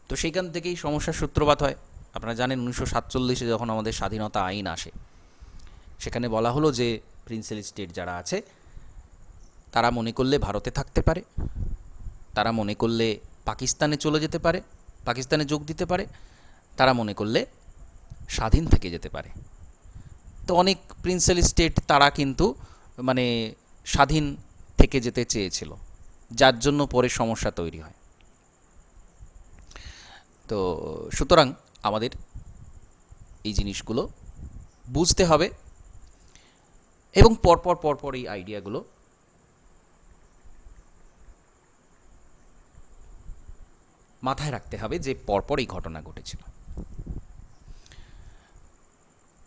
তো সেইখান থেকেই সমস্যার সূত্রপাত হয়। আপনারা জানেন 1947-এ যখন আমাদের স্বাধীনতা আইন আসে, সেখানে বলা হলো যে প্রিন্সেলি স্টেট যারা আছে তারা মনে করলে ভারতে থাকতে পারে, তারা মনে করলে পাকিস্তানে চলে যেতে পারে, পাকিস্তানে যোগ দিতে পারে, তারা মনে করলে স্বাধীন থেকে যেতে পারে। তো অনেক প্রিন্সেলি স্টেট তারা কিন্তু মানে স্বাধীন থেকে যেতে চেয়েছিল, যার জন্য পরে সমস্যা তৈরি হয়। তো সুতরাং আমাদের এই জিনিসগুলো বুঝতে হবে, এবং পরপর পরপর এই আইডিয়াগুলো মাথায় রাখতে হবে যে পরপর এই ঘটনা ঘটেছিল।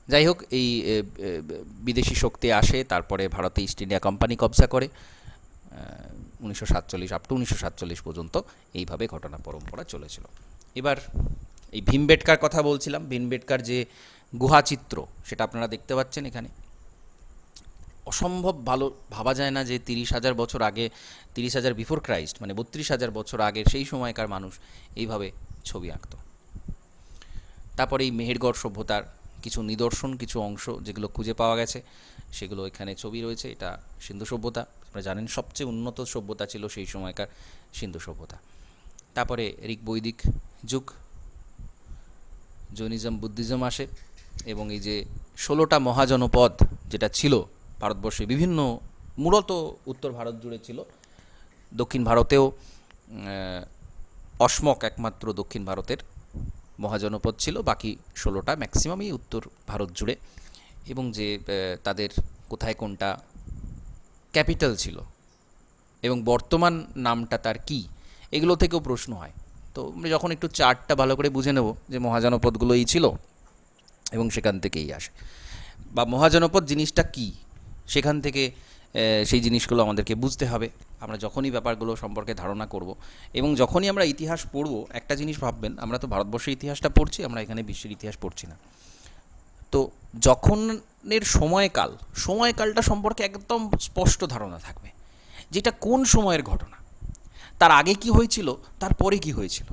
যাই হোক, এই বিদেশি শক্তি আসে, তারপরে ভারতে ইস্ট ইন্ডিয়া কোম্পানি কবজা করে 1947 আপ টু 1947 পর্যন্ত এইভাবে ঘটনা পরম্পরা চলেছিল। এবার এই ভীমবেটকার কথা বলছিলাম, ভীমবেটকার যে গুহাচিত্র সেটা আপনারা দেখতে পাচ্ছেন এখানে। অসম্ভব ভালো, ভাবা যায় না যে 30,000 বছর আগে, 30,000 বিফোর ক্রাইস্ট, মানে 32,000 বছর আগের সেই সময়কার মানুষ এইভাবে ছবি আঁকত। তারপরে এই মেহেরগড় সভ্যতার কিছু নিদর্শন, কিছু অংশ যেগুলো খুঁজে পাওয়া গেছে, সেগুলো এখানে ছবি রয়েছে। এটা সিন্ধু সভ্যতা, আপনারা জানেন সবচেয়ে উন্নত সভ্যতা ছিল সেই সময়কার সিন্ধু সভ্যতা। তারপরে ঋক বৈদিক যুগ, জৈনিজম বুদ্ধিজম আসে, এবং এই যে 16টা মহাজনপদ যেটা ছিল ভারতবর্ষে বিভিন্ন, মূলত উত্তর ভারত জুড়ে ছিল, দক্ষিণ ভারতেও অসমক একমাত্র দক্ষিণ ভারতের মহাজনপদ ছিল, বাকি 16টা ম্যাক্সিমামই উত্তর ভারত জুড়ে। এবং যে তাদের কোথায় কোনটা ক্যাপিটাল ছিল এবং বর্তমান নামটা তার কি, এগুলো থেকেও প্রশ্ন হয়। তো আমরা যখন একটু চার্টটা ভালো করে বুঝে নেব যে মহাজনপদগুলো এই ছিল এবং সেখান থেকেই আসে, বা মহাজনপদ জিনিসটা কি, সেখান থেকে সেই জিনিসগুলো আমাদেরকে বুঝতে হবে আমরা যখনই ব্যাপারগুলো সম্পর্কে ধারণা করব। এবং যখনই আমরা ইতিহাস পড়ব, একটা জিনিস ভাববেন, আমরা তো ভারতবর্ষের ইতিহাসটা পড়ছি, আমরা এখানে বিশ্বের ইতিহাস পড়ছি না। তো যখনের সময়কালটা সম্পর্কে একদম স্পষ্ট ধারণা থাকবে, যেটা কোন সময়ের ঘটনা, তার আগে কি হয়েছিল, তারপরে কি হয়েছিল।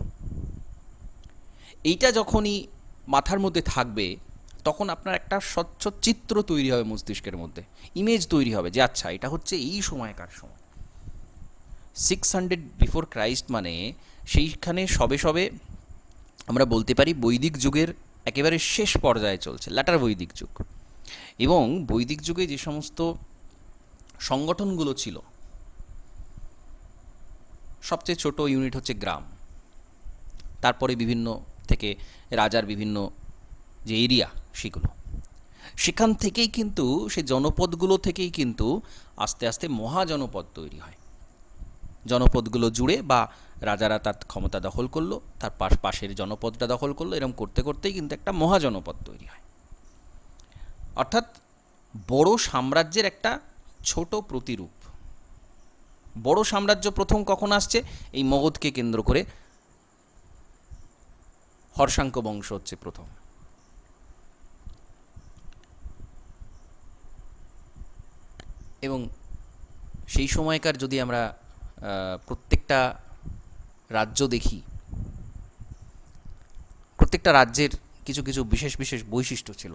এইটা যখনই মাথার মধ্যে থাকবে, তখন আপনার একটা স্বচ্ছ চিত্র তৈরি হবে মস্তিষ্কের মধ্যে, ইমেজ তৈরি হবে যে আচ্ছা এটা হচ্ছে এই সময়কার সময়। 600 বিফোর ক্রাইস্ট মানে সেইখানে সবে সবে আমরা বলতে পারি বৈদিক যুগের একেবারে শেষ পর্যায়ে চলছে, ল্যাটার বৈদিক যুগ। এবং বৈদিক যুগে যে সমস্ত সংগঠনগুলো ছিল, সবচেয়ে ছোট ইউনিট হচ্ছে গ্রাম, তারপরে বিভিন্ন থেকে রাজার বিভিন্ন যে এরিয়া, সেখান থেকেই কিন্তু সে জনপদগুলো থেকেই কিন্তু আস্তে আস্তে মহাজনপদ তৈরি হয়। জনপদগুলো জুড়ে বা রাজারা তার ক্ষমতা দখল করলো, তার পাশের জনপদটা দখল করলো, এরকম করতে করতেই কিন্তু একটা মহাজনপদ তৈরি হয়। অর্থাৎ বড় সাম্রাজ্যের একটা ছোট প্রতিরূপ। বড় সাম্রাজ্য প্রথম কখন আসছে? এই মগধকে কেন্দ্র করে হর্ষাঙ্ক বংশ হচ্ছে প্রথম। এবং সেই সময়কার যদি আমরা প্রত্যেকটা রাজ্য দেখি, প্রত্যেকটা রাজ্যের কিছু কিছু বিশেষ বিশেষ বৈশিষ্ট্য ছিল।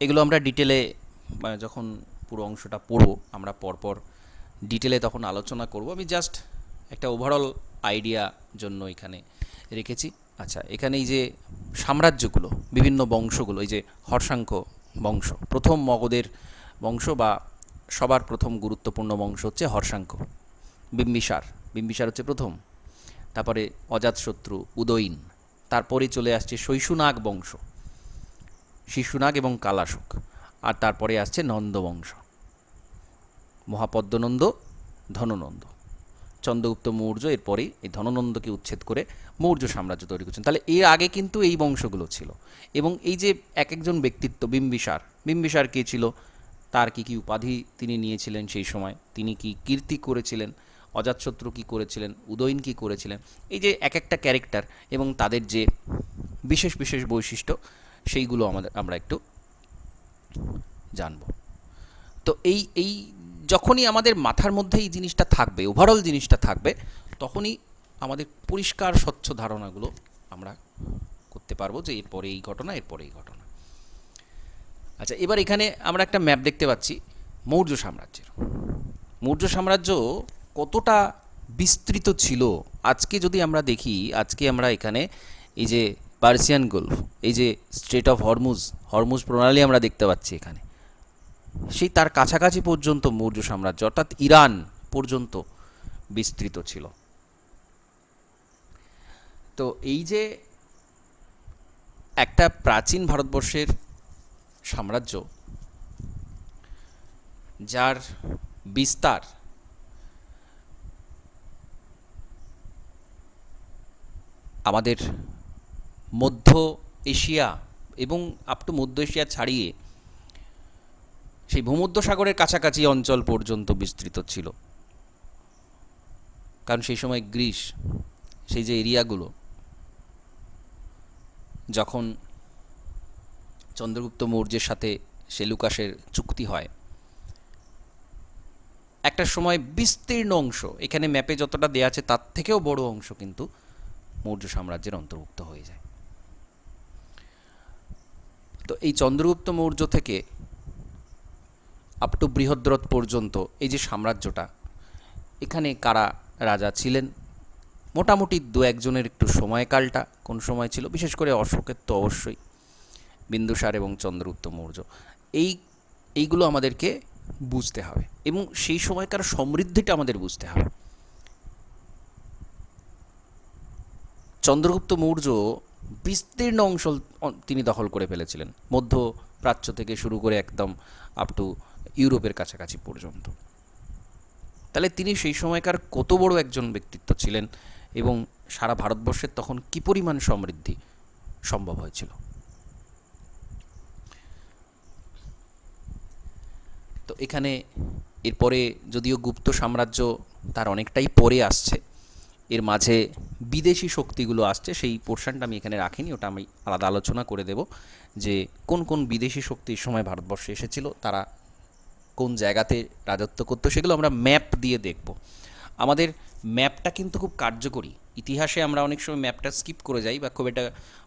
এগুলো আমরা ডিটেলে যখন পুরো অংশটা পড়ব, আমরা পরপর ডিটেলে তখন আলোচনা করব। আমি জাস্ট একটা ওভারঅল আইডিয়া জন্য এখানে রেখেছি। আচ্ছা, এখানে এই যে সাম্রাজ্যগুলো, বিভিন্ন বংশগুলো, এই যে হর্ষাঙ্ক বংশ, প্রথম মগধের বংশ বা সবার প্রথম গুরুত্বপূর্ণ বংশ হচ্ছে হর্ষাঙ্ক। বিম্বিসার হচ্ছে প্রথম, তারপরে অজাতশত্রু, উদয়ন, তারপরে চলে আসছে শৈশুনাগ বংশ, শিশুনাগ এবং কালাশোক, আর তারপরে আসছে নন্দবংশ, মহাপদ্মনন্দ, ধননন্দ, চন্দ্রগুপ্ত মৌর্য। এরপরে এই ধননন্দকে উচ্ছেদ করে মৌর্য সাম্রাজ্য তৈরি করছেন। তাহলে এর আগে কিন্তু এই বংশগুলো ছিল। এবং এই যে এক একজন ব্যক্তিত্ব, বিম্বিসার কে ছিল, তার কি কি উপাধি তিনি নিয়েছিলেন সেই সময়, তিনি কি কীর্তি করেছিলেন, অজাতশত্রু কি করেছিলেন, উদয়ন কি করেছিলেন, এই যে এক একটা ক্যারেক্টার এবং তাদের যে বিশেষ বিশেষ বৈশিষ্ট্য, সেইগুলো আমরা একটু জানব। তো এই যখনই আমাদের মাথার মধ্যে এই জিনিসটা থাকবে, ওভারঅল জিনিসটা থাকবে, তখনই আমাদের পরিষ্কার স্বচ্ছ ধারণাগুলো আমরা করতে পারবো যে এরপরে এই ঘটনা, এরপরে এই ঘটনা। আচ্ছা, এবার এখানে আমরা একটা ম্যাপ দেখতে পাচ্ছি মৌর্য সাম্রাজ্যের। মৌর্য সাম্রাজ্য কতটা বিস্তৃত ছিল আজকে যদি আমরা দেখি, আজকে আমরা এখানে এই যে পার্সিয়ান গলফ, এই যে স্ট্রেট অফ হরমুজ প্রণালী আমরা দেখতে পাচ্ছি এখানে, সেই তার কাছাকাছি পর্যন্ত মৌর্য সাম্রাজ্য, অর্থাৎ ইরান পর্যন্ত বিস্তৃত ছিল। তো এই যে একটা প্রাচীন ভারতবর্ষের সাম্রাজ্য, যার বিস্তার আমাদের মধ্য এশিয়া এবং আপ টু মধ্য এশিয়া ছাড়িয়ে সেই ভূমধ্যসাগরের কাছাকাছি অঞ্চল পর্যন্ত বিস্তৃত ছিল। কারণ সেই সময় গ্রিস, সেই যে এরিয়াগুলো, যখন চন্দ্রগুপ্ত মৌর্যের সাথে সেলুকাসের চুক্তি হয়, একটা সময় বিস্তীর্ণ অংশ, এখানে ম্যাপে যতটা দেয়া আছে তার থেকেও বড় অংশ কিন্তু মৌর্য সাম্রাজ্যের অন্তর্ভুক্ত হয়ে যায়। তো এই চন্দ্রগুপ্ত মৌর্য থেকে আপ টু বৃহদ্রথ পর্যন্ত এই যে সাম্রাজ্যটা, এখানে কারা রাজা ছিলেন, মোটামুটি দু একজনের একটু সময়কালটা কোন সময় ছিল, বিশেষ করে অশোকের তো অবশ্যই, বিন্দুসার এবং চন্দ্রগুপ্ত মৌর্য, এইগুলো আমাদেরকে বুঝতে হবে এবং সেই সময়কার সমৃদ্ধিটা আমাদের বুঝতে হবে। চন্দ্রগুপ্ত মৌর্য বিস্তীর্ণ অংশ তিনি দখল করে ফেলেছিলেন, মধ্য প্রাচ্য থেকে শুরু করে একদম আপ টু ইউরোপের কাছাকাছি পর্যন্ত। তাহলে তিনি সেই সময়কার কত বড় একজন ব্যক্তিত্ব ছিলেন এবং সারা ভারতবর্ষের তখন কী পরিমাণ সমৃদ্ধি সম্ভব হয়েছিল। তো এখানে এরপরে যদিও গুপ্ত সাম্রাজ্য তার অনেকটাই পরে আসছে, এর মাঝে বিদেশি শক্তিগুলো আসছে, সেই পোর্শনটা আমি এখানে রাখিনি, ওটা আমি আলাদা আলোচনা করে দেব যে কোন কোন বিদেশি শক্তির সময় ভারতবর্ষে এসেছিল, তারা কোন জায়গাতে রাজত্ব করতো, সেগুলো আমরা ম্যাপ দিয়ে দেখব। আমাদের ম্যাপটা কিন্তু খুব কার্যকরী। ইতিহাসে আমরা অনেক সময় ম্যাপটা স্কিপ করে যাই বা খুব এটা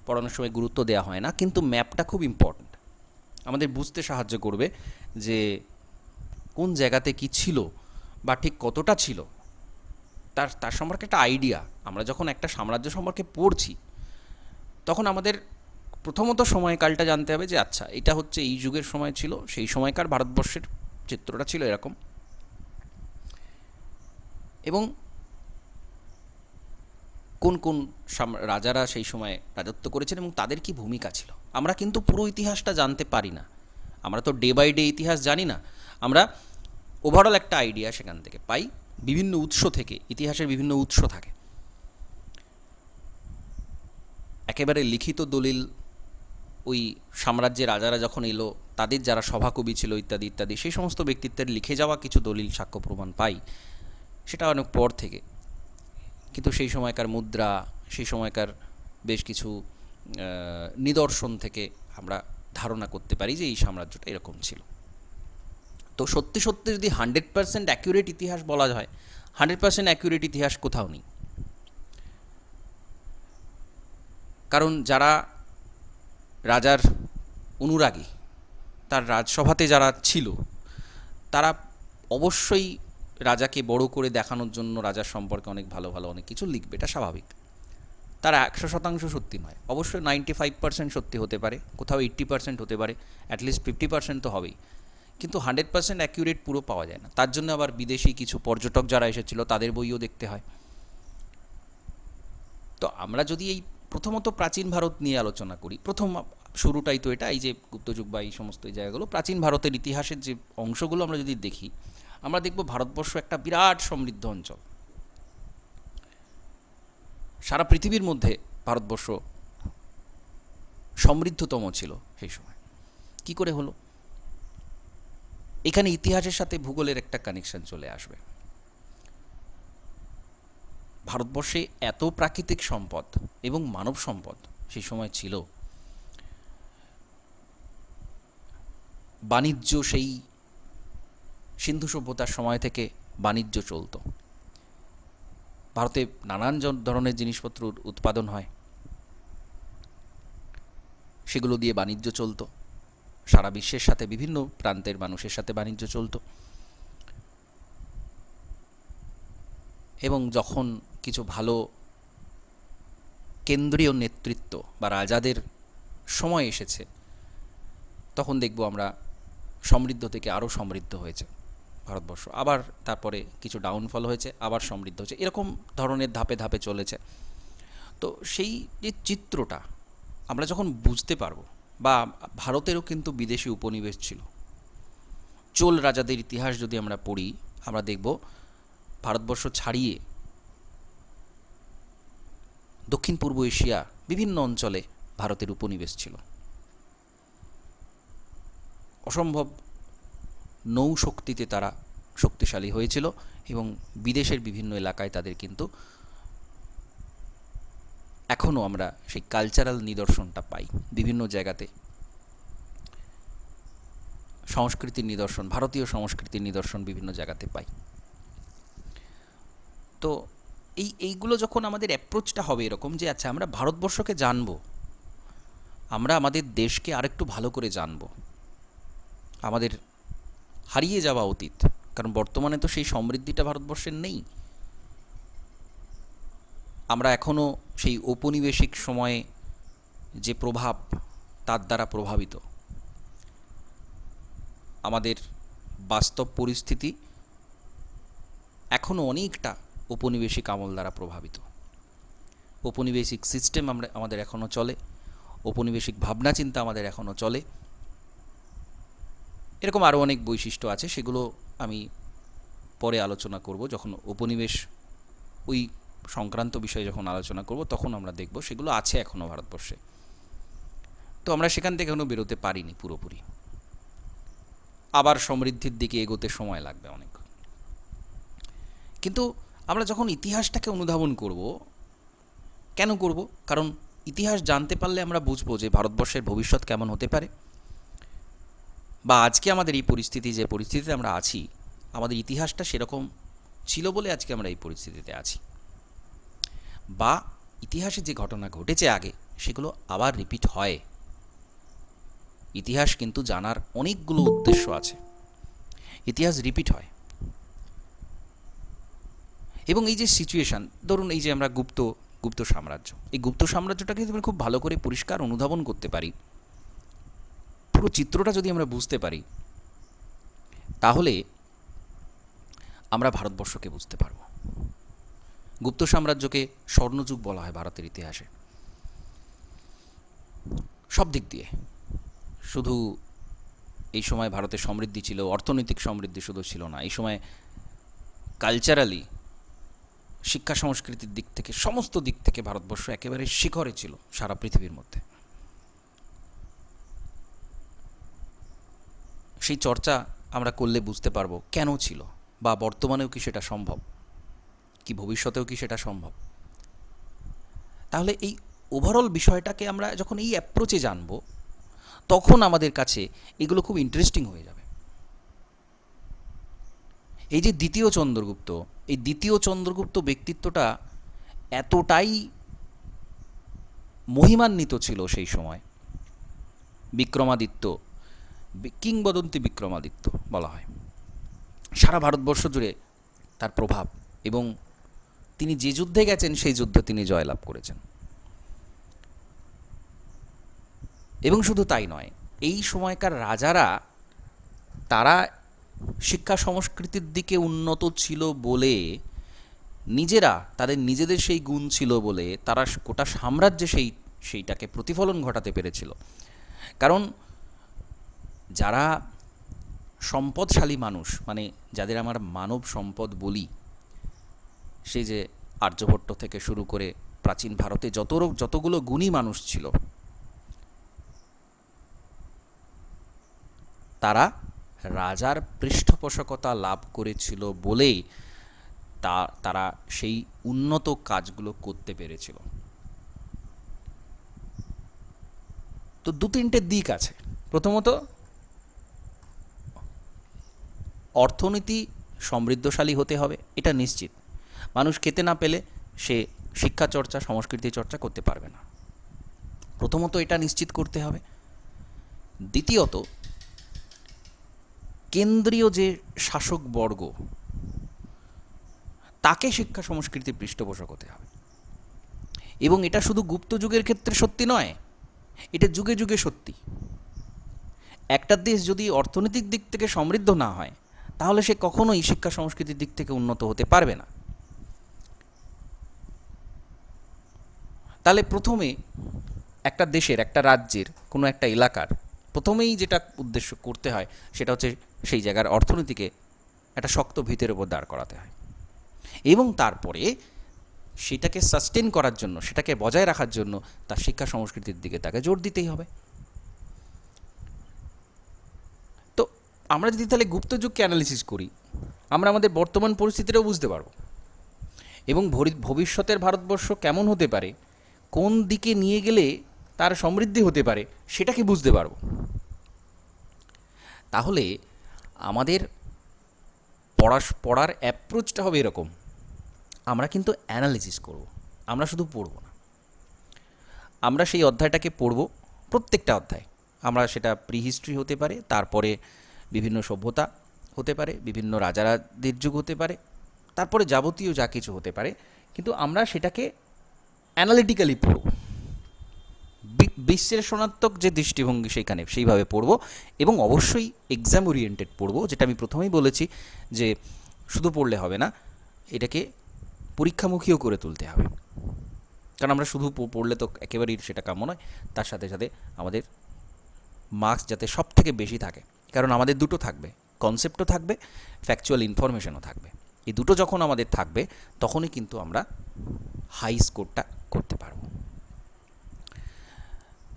পড়ানোর সময় গুরুত্ব দেওয়া হয় না, কিন্তু ম্যাপটা খুব ইম্পর্ট্যান্ট, আমাদের বুঝতে সাহায্য করবে যে কোন জায়গাতে কি ছিল বা ঠিক কতটা ছিল, তার তার সম্পর্কে একটা আইডিয়া। আমরা যখন একটা সাম্রাজ্য সম্পর্কে পড়ছি তখন আমাদের প্রথমত সময়কালটা জানতে হবে যে আচ্ছা এটা হচ্ছে এই যুগের সময় ছিল, সেই সময়কার ভারতবর্ষের চিত্রটা ছিল এরকম, এবং কোন কোন রাজারা সেই সময় রাজত্ব করেছেন এবং তাদের কি ভূমিকা ছিল। আমরা কিন্তু পুরো ইতিহাসটা জানতে পারি না, আমরা তো ডে বাই ডে ইতিহাস জানি না, আমরা ওভারঅল একটা আইডিয়া সেখান থেকে পাই, বিভিন্ন উৎস থেকে, ইতিহাসের বিভিন্ন উৎস থাকে। একেবারে লিখিত দলিল ওই সাম্রাজ্যের রাজারা যখন এলো, তাদের যারা সভাকবি ছিল ইত্যাদি ইত্যাদি, সেই সমস্ত ব্যক্তিত্বের লিখে যাওয়া কিছু দলিল সাক্ষ্য প্রমাণ পাই, সেটা অনেক পর থেকে। কিন্তু সেই সময়কার মুদ্রা, সেই সময়কার বেশ কিছু নিদর্শন থেকে আমরা ধারণা করতে পারি যে এই সাম্রাজ্যটা এরকম ছিল। তো সত্যি সত্যি যদি 100% অ্যাকিউরেট ইতিহাস বলা হয়, 100% অ্যাকিউরেট ইতিহাস কোথাও নেই। কারণ যারা রাজার অনুরাগী, তার রাজসভাতে যারা ছিল, তারা অবশ্যই রাজাকে বড় করে দেখানোর জন্য রাজার সম্পর্কে অনেক ভালো ভালো অনেক কিছু লিখবে, এটা স্বাভাবিক। তারা 100% সত্যি নয়, অবশ্যই 95% সত্যি হতে পারে, কোথাও 80% হতে পারে, অ্যাটলিস্ট 50% তো হবেই, কিন্তু 100% অ্যাকিউরেট পুরো পাওয়া যায় না। তার জন্য আবার বিদেশি কিছু পর্যটক যারা এসেছিল তাদের বইও দেখতে হয়। তো আমরা যদি এই প্রথমত প্রাচীন ভারত নিয়ে আলোচনা করি, প্রথম শুরুটাই তো এটা, এই যে গুপ্তযুগ বা এই সমস্ত এই জায়গাগুলো, প্রাচীন ভারতের ইতিহাসের যে অংশগুলো আমরা যদি দেখি, আমরা দেখব ভারতবর্ষ একটা বিরাট সমৃদ্ধ অঞ্চল। সারা পৃথিবীর মধ্যে ভারতবর্ষ সমৃদ্ধতম ছিল সেই সময়। কি করে হলো? এখানে ইতিহাসের সাথে ভূগোলের একটা কানেকশন চলে আসবে। ভারতবর্ষে এত প্রাকৃতিক সম্পদ এবং মানব সম্পদ সেই সময় ছিল, বাণিজ্য সেই সিন্ধু সভ্যতার সময় থেকে বাণিজ্য চলত। ভারতে নানান ধরনের জিনিসপত্র উৎপাদন হয়, সেগুলো দিয়ে বাণিজ্য চলত, সারা বিশ্বের সাথে বিভিন্ন প্রান্তের মানুষের সাথে বাণিজ্য চলত। এবং যখন কিছু ভালো কেন্দ্রীয় নেতৃত্ব বা রাজাদের সময় এসেছে, তখন দেখব আমরা সমৃদ্ধ থেকে আরও সমৃদ্ধ হয়েছে ভারতবর্ষ, আবার তারপরে কিছু ডাউনফল হয়েছে, আবার সমৃদ্ধ হয়েছে, এরকম ধরনের ধাপে ধাপে চলেছে। তো সেই যে চিত্রটা আমরা যখন বুঝতে পারবো, বা ভারতেরও কিন্তু বিদেশি উপনিবেশ ছিল। চোল রাজাদের ইতিহাস যদি আমরা পড়ি, আমরা দেখব ভারতবর্ষ ছাড়িয়ে দক্ষিণ পূর্ব এশিয়া বিভিন্ন অঞ্চলে ভারতের উপনিবেশ ছিল। অসম্ভব নৌশক্তিতে তারা শক্তিশালী হয়েছিল এবং বিদেশের বিভিন্ন এলাকায় তাদের কিন্তু এখনও আমরা সেই কালচারাল নিদর্শনটা পাই। বিভিন্ন জায়গাতে সংস্কৃতির নিদর্শন, ভারতীয় সংস্কৃতির নিদর্শন বিভিন্ন জায়গাতে পাই। তো এইগুলো যখন আমাদের অ্যাপ্রোচটা হবে এরকম যে আচ্ছা আমরা ভারতবর্ষকে জানবো, আমরা আমাদের দেশকে আরেকটু ভালো করে জানবো, আমাদের হারিয়ে যাওয়া অতীত, কারণ বর্তমানে তো সেই সমৃদ্ধিটা ভারতবর্ষের নেই। আমরা এখনও সেই ঔপনিবেশিক সময়ে যে প্রভাব, তার দ্বারা প্রভাবিত। আমাদের বাস্তব পরিস্থিতি এখনও অনেকটা ঔপনিবেশিক আমল দ্বারা প্রভাবিত। ঔপনিবেশিক সিস্টেম আমাদের এখনও চলে, ঔপনিবেশিক ভাবনা চিন্তা আমাদের এখনও চলে। এরকম আরও অনেক বৈশিষ্ট্য আছে, সেগুলো আমি পরে আলোচনা করব যখন উপনিবেশ ওই সংক্রান্ত বিষয়ে যখন আলোচনা করব তখন আমরা দেখব সেগুলো আছে এখনও ভারতবর্ষে। তো আমরা সেখান থেকে এখনও বেরোতে পারিনি পুরোপুরি। আবার সমৃদ্ধির দিকে এগোতে সময় লাগবে অনেক। কিন্তু আমরা যখন ইতিহাসটাকে অনুধাবন করব, কেন করব? কারণ ইতিহাস জানতে পারলে আমরা বুঝবো যে ভারতবর্ষের ভবিষ্যৎ কেমন হতে পারে, বা আজকে আমাদের এই পরিস্থিতি, যে পরিস্থিতিতে আমরা আছি, আমাদের ইতিহাসটা সেরকম ছিল বলে আজকে আমরা এই পরিস্থিতিতে আছি, বা ইতিহাসে যে ঘটনা ঘটেছে আগে সেগুলো আবার রিপিট হয়। ইতিহাস কিন্তু জানার অনেকগুলো উদ্দেশ্য আছে, ইতিহাস রিপিট হয়। এবং এই যে সিচুয়েশান, ধরুন এই যে আমরা গুপ্ত সাম্রাজ্য, এই গুপ্ত সাম্রাজ্যটাকে যদি আমরা খুব ভালো করে পরিষ্কার অনুধাবন করতে পারি, পুরো চিত্রটা যদি আমরা বুঝতে পারি, তাহলে আমরা ভারতবর্ষকে বুঝতে পারব। গুপ্ত সাম্রাজ্যকে স্বর্ণযুগ বলা হয় ভারতের ইতিহাসে, সব দিক দিয়ে। শুধু এই সময় ভারতের সমৃদ্ধি ছিল, অর্থনৈতিক সমৃদ্ধি শুধু ছিল না, এই সময় কালচারালি, শিক্ষা সংস্কৃতির দিক থেকে, সমস্ত দিক থেকে ভারতবর্ষ একেবারে শিখরে ছিল সারা পৃথিবীর মধ্যে। সেই চর্চা আমরা করলে বুঝতে পারবো কেন ছিল, বা বর্তমানেও কি সেটা সম্ভব, কি ভবিষ্যতেও কি সেটা সম্ভব। তাহলে এই ওভারঅল বিষয়টাকে আমরা যখন এই অ্যাপ্রোচে জানবো, তখন আমাদের কাছে এগুলো খুব ইন্টারেস্টিং হয়ে যাবে। এই যে দ্বিতীয় চন্দ্রগুপ্ত, এই দ্বিতীয় চন্দ্রগুপ্ত ব্যক্তিত্বটা এতটাই মহিমান্বিত ছিল সেই সময়। বিক্রমাদিত্য, কিংবদন্তি বিক্রমাদিত্য বলা হয়, সারা ভারতবর্ষ জুড়ে তার প্রভাব, এবং তিনি যে যুদ্ধে গেছেন সেই যুদ্ধে তিনি জয়লাভ করেছেন। এবং শুধু তাই নয়, এই সময়কার রাজারা, তারা শিক্ষা সংস্কৃতির দিকে উন্নত ছিল বলে, নিজেরা তাদের নিজেদের সেই গুণ ছিল বলে তারা গোটা সাম্রাজ্যে সেইটাকে প্রতিফলন ঘটাতে পেরেছিল। কারণ যারা সম্পদশালী মানুষ, মানে যাদের আমরা মানব সম্পদ বলি, সেই যে আর্যভট্ট থেকে শুরু করে প্রাচীন ভারতে যতগুলো গুণী মানুষ ছিল, তারা রাজার পৃষ্ঠপোষকতা লাভ করেছিল বলেই তারা সেই উন্নত কাজগুলো করতে পেরেছিল। তো দু তিনটে দিক আছে। প্রথমত, অর্থনীতি সমৃদ্ধশালী হতে হবে, এটা নিশ্চিত। মানুষ খেতে না পেলে সে শিক্ষা চর্চা, সংস্কৃতি চর্চা করতে পারবে না। প্রথমত এটা নিশ্চিত করতে হবে। দ্বিতীয়ত, কেন্দ্রীয় যে শাসকবর্গ, তাকে শিক্ষা সংস্কৃতির পৃষ্ঠপোষক হতে হবে। এবং এটা শুধু গুপ্ত যুগের ক্ষেত্রে সত্যি নয়, এটা যুগে যুগে সত্যি। একটা দেশ যদি অর্থনৈতিক দিক থেকে সমৃদ্ধ না হয়, তাহলে সে কখনোই শিক্ষা সংস্কৃতির দিক থেকে উন্নত হতে পারবে না। তাহলে প্রথমে একটা দেশের, একটা রাজ্যের, কোনো একটা এলাকার প্রথমেই যেটা উদ্দেশ্য করতে হয় সেটা হচ্ছে সেই জায়গার অর্থনীতিকে একটা শক্ত ভিতের উপর দাঁড় করাতে হয়, এবং তারপরে সেটাকে সাস্টেন করার জন্য, সেটাকে বজায় রাখার জন্য তার শিক্ষা সংস্কৃতির দিকে তাকে জোর দিতেই হবে। তো আমরা যদি তাহলে গুপ্ত যুগকে অ্যানালিসিস করি, আমরা আমাদের বর্তমান পরিস্থিতিটাও বুঝতে পারবো, এবং ভবিষ্যতের ভারতবর্ষ কেমন হতে পারে, কোন দিকে নিয়ে গেলে তার সমৃদ্ধি হতে পারে, সেটাকে বুঝতে পারবো। তাহলে আমাদের পড়ার অ্যাপ্রোচটা হবে এরকম, আমরা কিন্তু অ্যানালিসিস করব, আমরা শুধু পড়ব না। আমরা সেই অধ্যায়টাকে পড়ব, প্রত্যেকটা অধ্যায়। আমরা সেটা প্রিহিস্ট্রি হতে পারে, তারপরে বিভিন্ন সভ্যতা হতে পারে, বিভিন্ন রাজাদের যুগ হতে পারে, তারপরে যাবতীয় যা কিছু হতে পারে, কিন্তু আমরা সেটাকে অ্যানালিটিক্যালি পড়ব। বিশ্লেষণাত্মক যে দৃষ্টিভঙ্গি সেইখানে সেইভাবে পড়ব, এবং অবশ্যই এক্সাম ওরিয়েন্টেড পড়ব। যেটা আমি প্রথমেই বলেছি যে শুধু পড়লে হবে না, এটাকে পরীক্ষামুখীও করে তুলতে হবে। কারণ আমরা শুধু পড়লে তো একেবারেই সেটা কাম্য নয়। তার সাথে সাথে আমাদের মার্কস যাতে সব থেকে বেশি থাকে, কারণ আমাদের দুটো থাকবে, কনসেপ্টও থাকবে, ফ্যাকচুয়াল ইনফরমেশনও থাকবে। এই দুটো যখন আমাদের থাকবে, তখনই কিন্তু আমরা হাই স্কোরটা করতে পারবো।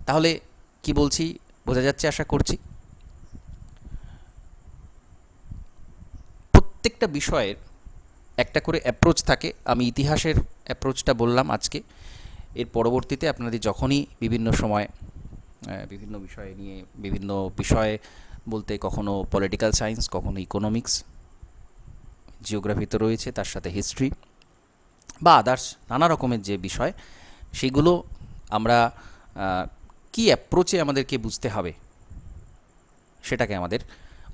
তাহলে কি বলছি বোঝা যাচ্ছে আশা করছি। প্রত্যেকটা বিষয়ের একটা করে অ্যাপ্রোচ থাকে। আমি ইতিহাসের অ্যাপ্রোচটা বললাম আজকে। এর পরবর্তীতে আপনাদের যখনই বিভিন্ন সময় বিভিন্ন বিষয় নিয়ে বিভিন্ন বিষয়ে বলতে কখনো পলিটিক্যাল সায়েন্স, কখনো ইকোনমিক্স, জিওগ্রাফি তো রয়েছে, তার সাথে হিস্ট্রি বা আদার্স নানা রকমের যে বিষয়, সেগুলো আমরা কি অ্যাপ্রোচে আমাদেরকে বুঝতে হবে সেটাকে আমাদের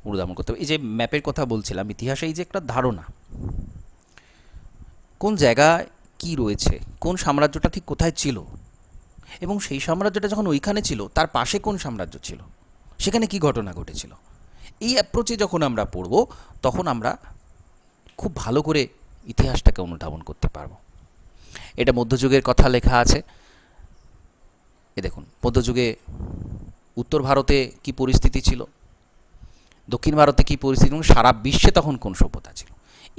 অনুধাবন করতে হবে। এই যে ম্যাপের কথা বলছিলাম, ইতিহাসে এই যে একটা ধারণা কোন জায়গায় কি রয়েছে, কোন সাম্রাজ্যটা ঠিক কোথায় ছিল, এবং সেই সাম্রাজ্যটা যখন ওইখানে ছিল তার পাশে কোন সাম্রাজ্য ছিল, সেখানে কি ঘটনা ঘটেছিল, এই অ্যাপ্রোচে যখন আমরা পড়ব তখন আমরা খুব ভালো করে ইতিহাসটাকে অনুধাবন করতে পারবো। এটা মধ্যযুগের কথা লেখা আছে। এ দেখুন, মধ্যযুগে উত্তর ভারতে কি পরিস্থিতি ছিল, দক্ষিণ ভারতে কী পরিস্থিতি, এবং সারা বিশ্বে তখন কোন সভ্যতা ছিল।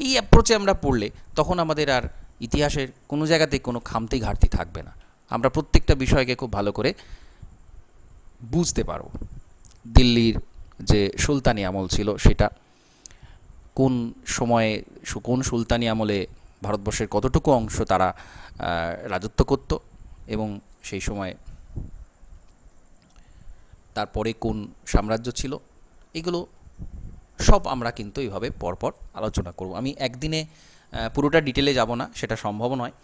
এই অ্যাপ্রোচে আমরা পড়লে তখন আমাদের আর ইতিহাসের কোনো জায়গাতে কোনো খামতি ঘাটতি থাকবে না। আমরা প্রত্যেকটা বিষয়কে খুব ভালো করে বুঝতে পারব। দিল্লির যে সুলতানি আমল ছিল সেটা কোন সময়ে, কোন সুলতানি আমলে ভারতবর্ষের কতটুকু অংশ তারা রাজত্ব করত, এবং সেই সময় তারপরে কোন সাম্রাজ্য ছিল, এগুলো সব আমরা কিন্তু এইভাবে পরপর আলোচনা করব। আমি একদিনে পুরোটা ডিটেলে যাব না, সেটা সম্ভব নয়।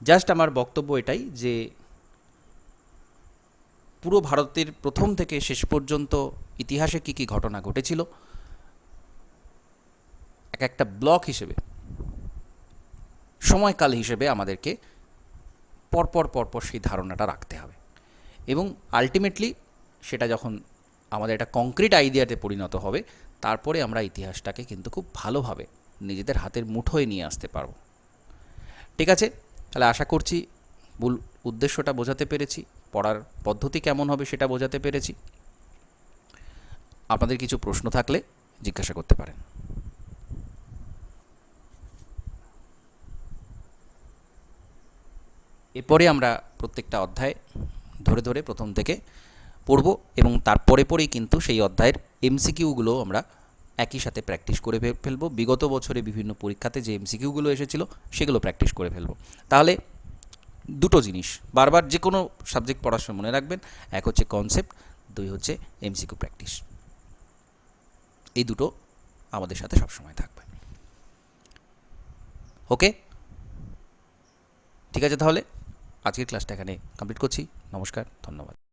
জাস্ট আমার বক্তব্য এটাই যে পুরো ভারতের প্রথম থেকে শেষ পর্যন্ত ইতিহাসে কী কী ঘটনা ঘটেছিল এক একটা ব্লক হিসেবে, সময়কাল হিসেবে আমাদেরকে পরপর পরপর সেই ধারণাটা রাখতে হবে, এবং আলটিমেটলি সেটা যখন আমাদের একটা কংক্রিট আইডিয়াতে পরিণত হবে, তারপরে আমরা ইতিহাসটাকে কিন্তু খুব ভালোভাবে নিজেদের হাতের মুঠোয় নিয়ে আসতে পারবো। ঠিক আছে, তাহলে আশা করছি মূল উদ্দেশ্যটা বোঝাতে পেরেছি, পড়ার পদ্ধতি কেমন হবে সেটা বোঝাতে পেরেছি। আপনাদের কিছু প্রশ্ন থাকলে জিজ্ঞাসা করতে পারেন। এরপরে আমরা প্রত্যেকটা অধ্যায় ধরে ধরে প্রথম থেকে পড়ব, এবং তারপরে পরেই কিন্তু সেই অধ্যায়ের এমসিকিউগুলো আমরা একই সাথে প্র্যাকটিস করে ফেলবো। বিগত বছরে বিভিন্ন পরীক্ষাতে যে এমসিকিউগুলো এসেছিল সেগুলো প্র্যাকটিস করে ফেলবো। তাহলে দুটো জিনিস বারবার যে কোনো সাবজেক্ট পড়ার সময় মনে রাখবেন, এক হচ্ছে কনসেপ্ট, দুই হচ্ছে এমসিকিউ প্র্যাকটিস। এই দুটো আমাদের সাথে সবসময় থাকবে। ওকে, ঠিক আছে, তাহলে আজকের ক্লাসটা এখানে কমপ্লিট করছি। নমস্কার, ধন্যবাদ।